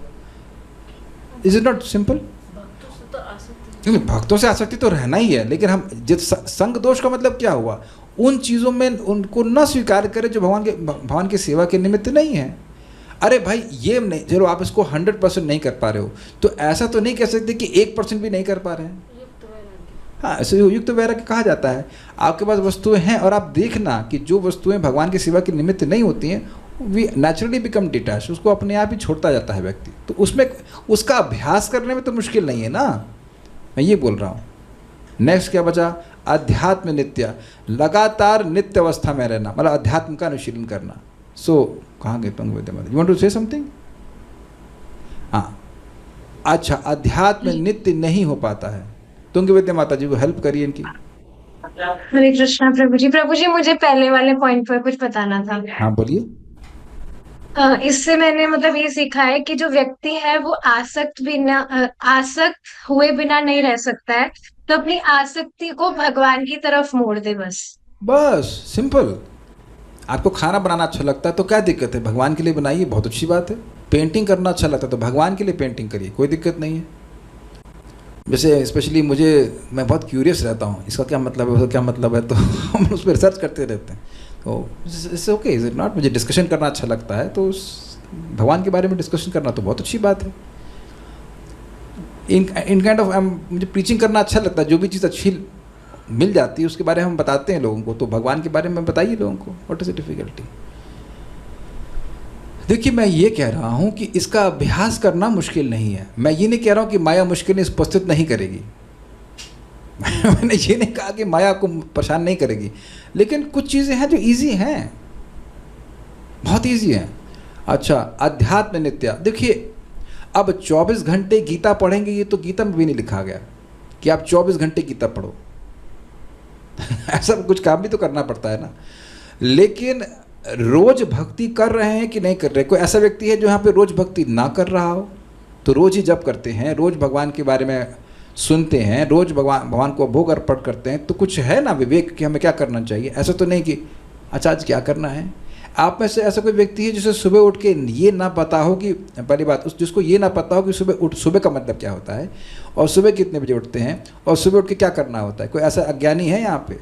Is it not simple? भक्तों से आसक्ति तो रहना ही है, लेकिन हम जित संग दोष का मतलब क्या हुआ? उन चीज़ों में उनको न स्वीकार करें जो भगवान की सेवा के निमित्त नहीं है। अरे भाई ये नहीं, चलो आप इसको 100% नहीं कर पा रहे हो, तो ऐसा तो नहीं कह सकते कि 1% भी नहीं कर पा रहे हैं। हाँ, ऐसे युक्त वैराग्य कहा जाता है। आपके पास वस्तुएं हैं और आप देखना कि जो वस्तुएं भगवान की सेवा के निमित्त नहीं होती हैं, वी नेचुरली बिकम डिटैच, उसको अपने आप ही छोड़ता जाता है व्यक्ति। तो उसमें उसका अभ्यास करने में तो मुश्किल नहीं है ना, मैं ये बोल रहा हूँ। नेक्स्ट क्या बचा? अध्यात्म नित्य, लगातार नित्य अवस्था में रहना, मतलब अध्यात्म का अनुशीलन करना। सो कहाँ गए तुंग विद्या माता? You want to say something? हाँ, अच्छा, अध्यात्म नित्य नहीं हो पाता है। तुंग विद्या माता जी को हेल्प करिए इनकी। हरे कृष्णा प्रभु जी। प्रभु जी, मुझे पहले वाले पॉइंट पर कुछ बताना था। हाँ बोलिए। इससे मैंने मतलब ये सीखा है कि जो व्यक्ति है वो आसक्त हुए बिना नहीं रह सकता है, तो अपनी आसक्ति को भगवान की तरफ मोड़ दे बस सिंपल। आपको खाना बनाना अच्छा लगता है तो क्या दिक्कत है? भगवान के लिए बनाइए, बहुत अच्छी बात है। पेंटिंग करना अच्छा लगता है तो भगवान के लिए पेंटिंग करिए, कोई दिक्कत नहीं है। जैसे स्पेशली मैं बहुत क्यूरियस रहता हूँ, इसका क्या मतलब है, उसका क्या मतलब है, तो हम उस पर रिसर्च करते रहते हैं। तो it's okay, is it not? मुझे डिस्कशन करना अच्छा लगता है, तो भगवान के बारे में डिस्कशन करना तो बहुत अच्छी बात है। इन काइंड ऑफ मुझे प्रीचिंग करना अच्छा लगता है। जो भी चीज़ अच्छी मिल जाती है उसके बारे में हम बताते हैं लोगों को, तो भगवान के बारे में बताइए लोगों को। What is the difficulty? देखिए, मैं ये कह रहा हूँ कि इसका अभ्यास करना मुश्किल नहीं है। मैं ये नहीं कह रहा हूँ कि माया मुश्किलें उपस्थित नहीं करेगी। मैंने ये नहीं कहा कि माया आपको परेशान नहीं करेगी, लेकिन कुछ चीज़ें हैं जो इजी हैं, बहुत इजी हैं। अच्छा, अध्यात्म नित्य। देखिए, अब 24 घंटे गीता पढ़ेंगे, ये तो गीता में भी नहीं लिखा गया कि आप 24 घंटे गीता पढ़ो। ऐसा कुछ काम भी तो करना पड़ता है ना। लेकिन रोज भक्ति कर रहे हैं कि नहीं कर रहे? कोई ऐसा व्यक्ति है जो यहाँ पे रोज भक्ति ना कर रहा हो, तो रोज ही जप करते हैं, रोज भगवान के बारे में सुनते हैं, रोज भगवान को भोग अर्पण करते हैं, तो कुछ है ना विवेक कि हमें क्या करना चाहिए। ऐसा तो नहीं कि अच्छा आज क्या करना है। आप में से ऐसा कोई व्यक्ति है जिसे सुबह उठ के ये ना पता हो कि, पहली बात, जिसको ये ना पता हो कि सुबह का मतलब क्या होता है, और सुबह कितने बजे उठते हैं, और सुबह उठ के क्या करना होता है? कोई ऐसा अज्ञानी है यहाँ पे?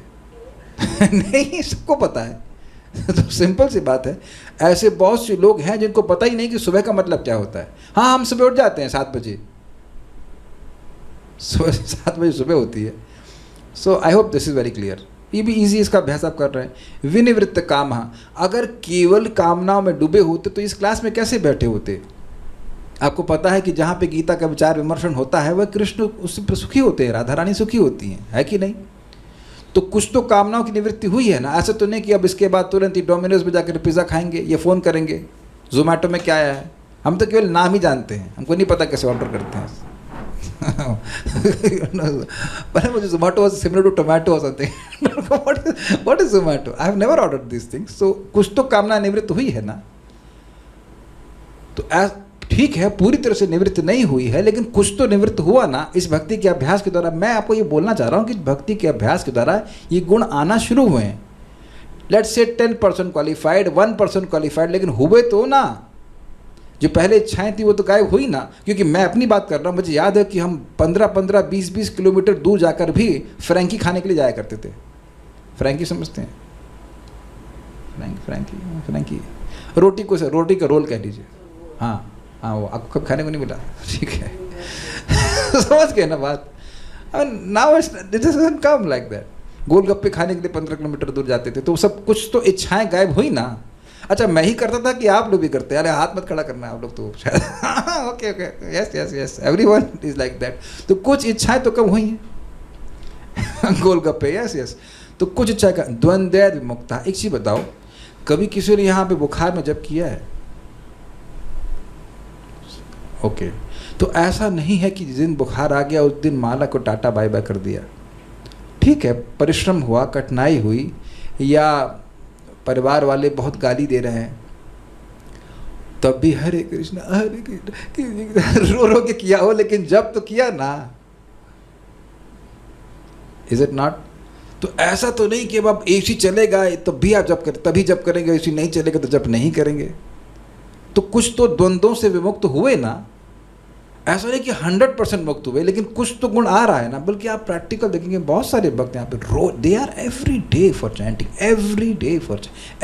नहीं, सबको पता है। तो सिंपल सी बात है, ऐसे बहुत से लोग हैं जिनको पता ही नहीं कि सुबह का मतलब क्या होता है। हाँ, हम सुबह उठ जाते हैं 7 बजे, सुबह 7 बजे सुबह होती है। So I hope this is very clear. ये भी इजी, इसका अभ्यास आप कर रहे हैं। विनिवृत्त काम। अगर केवल कामनाओं में डूबे होते तो इस क्लास में कैसे बैठे होते? आपको पता है कि जहाँ पे गीता का विचार विमर्शन होता है वह कृष्ण उससे सुखी होते हैं, राधा रानी सुखी होती हैं, है कि नहीं? तो कुछ तो कामनाओं की निवृत्ति हुई है ना। ऐसा तो नहीं कि अब इसके बाद तुरंत ही डोमिनोज में जाकर पिज़्ज़ा खाएंगे या फ़ोन करेंगे जोमेटो में क्या आया है। हम तो केवल नाम ही जानते हैं, हमको नहीं पता कैसे ऑर्डर करते हैं। but मुझे Zomato was similar to tomato or something. what is Zomato? I have never ordered these things. So कुछ तो कामना निवृत्त हुई है ना। तो ठीक है, पूरी तरह से निवृत्त नहीं हुई है, लेकिन कुछ तो निवृत्त हुआ ना इस भक्ति के अभ्यास के द्वारा। मैं आपको ये बोलना चाह रहा हूँ कि भक्ति के अभ्यास के द्वारा ये गुण आना शुरू हुए हैं। लेट्स से 10% क्वालिफाइड, 1% क्वालिफाइड, लेकिन हुए तो ना। जो पहले इच्छाएं थी वो तो गायब हुई ना। क्योंकि मैं अपनी बात कर रहा हूँ, मुझे याद है कि हम 15-15, 20-20 किलोमीटर दूर जाकर भी फ्रैंकी खाने के लिए जाया करते थे। फ्रैंकी समझते हैं? फ्रैंकी रोटी का रोल कह लीजिए। हाँ, वो आपको कब खाने को नहीं मिला? ठीक है। समझ गए ना बात? Now it doesn't come like that. Golgappe खाने के लिए 15 किलोमीटर दूर जाते थे, तो सब कुछ तो इच्छाएं गायब हुई ना। अच्छा, मैं ही करता था कि आप लोग भी करते? अरे हाथ मत खड़ा करना आप लोग तो शायद। Okay okay, yes yes yes, everyone is like that. तो कुछ इच्छाएं तो कम हुई हैं। गोलगप्पे, यस यस। तो कुछ इच्छा का द्वंद्व विमुक्ता। एक चीज बताओ, कभी किसी ने यहाँ पे बुखार में जप किया है? ओके, तो ऐसा नहीं है कि जिस दिन बुखार आ गया उस दिन माला को टाटा बाय बाय कर दिया। ठीक है, परिश्रम हुआ, कठिनाई हुई, या परिवार वाले बहुत गाली दे रहे हैं, तब भी हरे कृष्ण रो रो के किया हो, लेकिन जब तो किया ना। Is it not? तो ऐसा तो नहीं कि अब एसी चलेगा तब भी आप जब करें, तभी जब करेंगे, एसी नहीं चलेगा तो जब नहीं करेंगे। तो कुछ तो द्वंद्वों से विमुक्त हुए ना। ऐसा नहीं कि 100% मुक्त हुए, लेकिन कुछ तो गुण आ रहा है ना। बल्कि आप प्रैक्टिकल देखेंगे, बहुत सारे भक्त यहाँ पे रोज, they are every day for chanting, every day for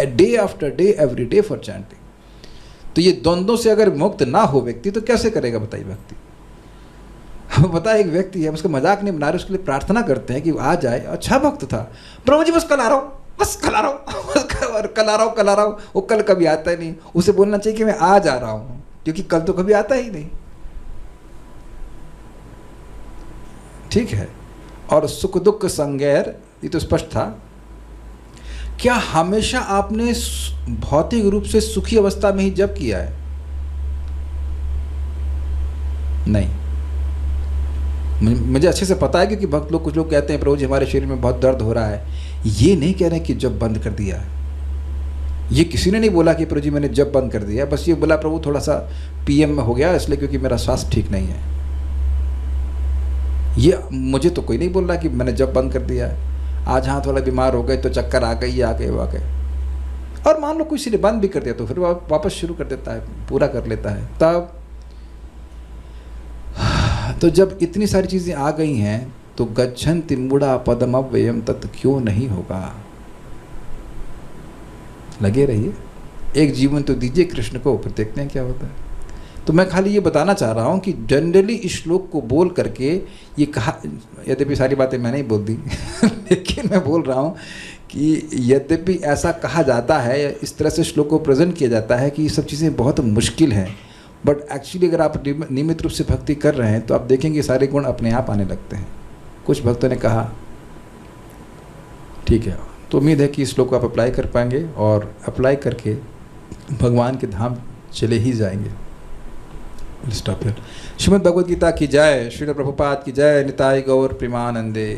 day after day, every day for chanting. तो ये द्वंद्वों से अगर मुक्त ना हो व्यक्ति तो कैसे करेगा बताइए भक्ति? हमें पता है एक व्यक्ति है, हम उसका मजाक नहीं बना रहे, उसके लिए प्रार्थना करते हैं कि आ जाए। अच्छा भक्त था, प्रभु जी बस कल आ रहा हूँ, बस कल आ रहा हूँ, बस कल आ रहा हूँ, कल आ रहा हूँ। वो कल कभी आता ही नहीं। उसे बोलना चाहिए कि मैं आज आ रहा हूँ, क्योंकि कल तो कभी आता ही नहीं। ठीक है। और सुख दुख संगैर, ये तो स्पष्ट था। क्या हमेशा आपने भौतिक रूप से सुखी अवस्था में ही जप किया है? नहीं। मुझे अच्छे से पता है, क्योंकि भक्त लोग, कुछ लोग कहते हैं प्रभु जी हमारे शरीर में बहुत दर्द हो रहा है। ये नहीं कह रहे कि जब बंद कर दिया। ये किसी ने नहीं बोला कि प्रभु जी मैंने जब बंद कर दिया। बस ये बोला प्रभु थोड़ा सा पीएम में हो गया इसलिए, क्योंकि मेरा स्वास्थ्य ठीक नहीं है। ये मुझे तो कोई नहीं बोल रहा कि मैंने जब बंद कर दिया है। आज हाँ थोड़ा बीमार हो गए तो चक्कर आ गई, आ गए, आ गए। और मान लो किसी ने बंद भी कर दिया तो फिर वापस शुरू कर देता है, पूरा कर लेता है। तब तो जब इतनी सारी चीज़ें आ गई हैं तो गच्छन्ति मूढ़ा पदम अव्ययम तत् क्यों नहीं होगा? लगे रहिए, एक जीवन तो दीजिए कृष्ण को, फिर देखते हैं क्या होता है। तो मैं खाली ये बताना चाह रहा हूँ कि जनरली इस श्लोक को बोल करके ये कहा, यद्यपि सारी बातें मैंने ही बोल दी लेकिन मैं बोल रहा हूँ कि यद्यपि ऐसा कहा जाता है, इस तरह से श्लोक को प्रेजेंट किया जाता है कि ये सब चीज़ें बहुत मुश्किल हैं, बट एक्चुअली अगर आप नियमित रूप से भक्ति कर रहे हैं तो आप देखेंगे सारे गुण अपने आप आने लगते हैं। कुछ भक्तों ने कहा ठीक है, तो उम्मीद है कि इस श्लोक को आप अप्लाई कर पाएंगे और अप्लाई करके भगवान के धाम चले ही जाएंगे। Stop here. श्रीमद् भगवद गीता की जय, श्रील प्रभुपाद की जय, निताय गौर प्रेमानंदे।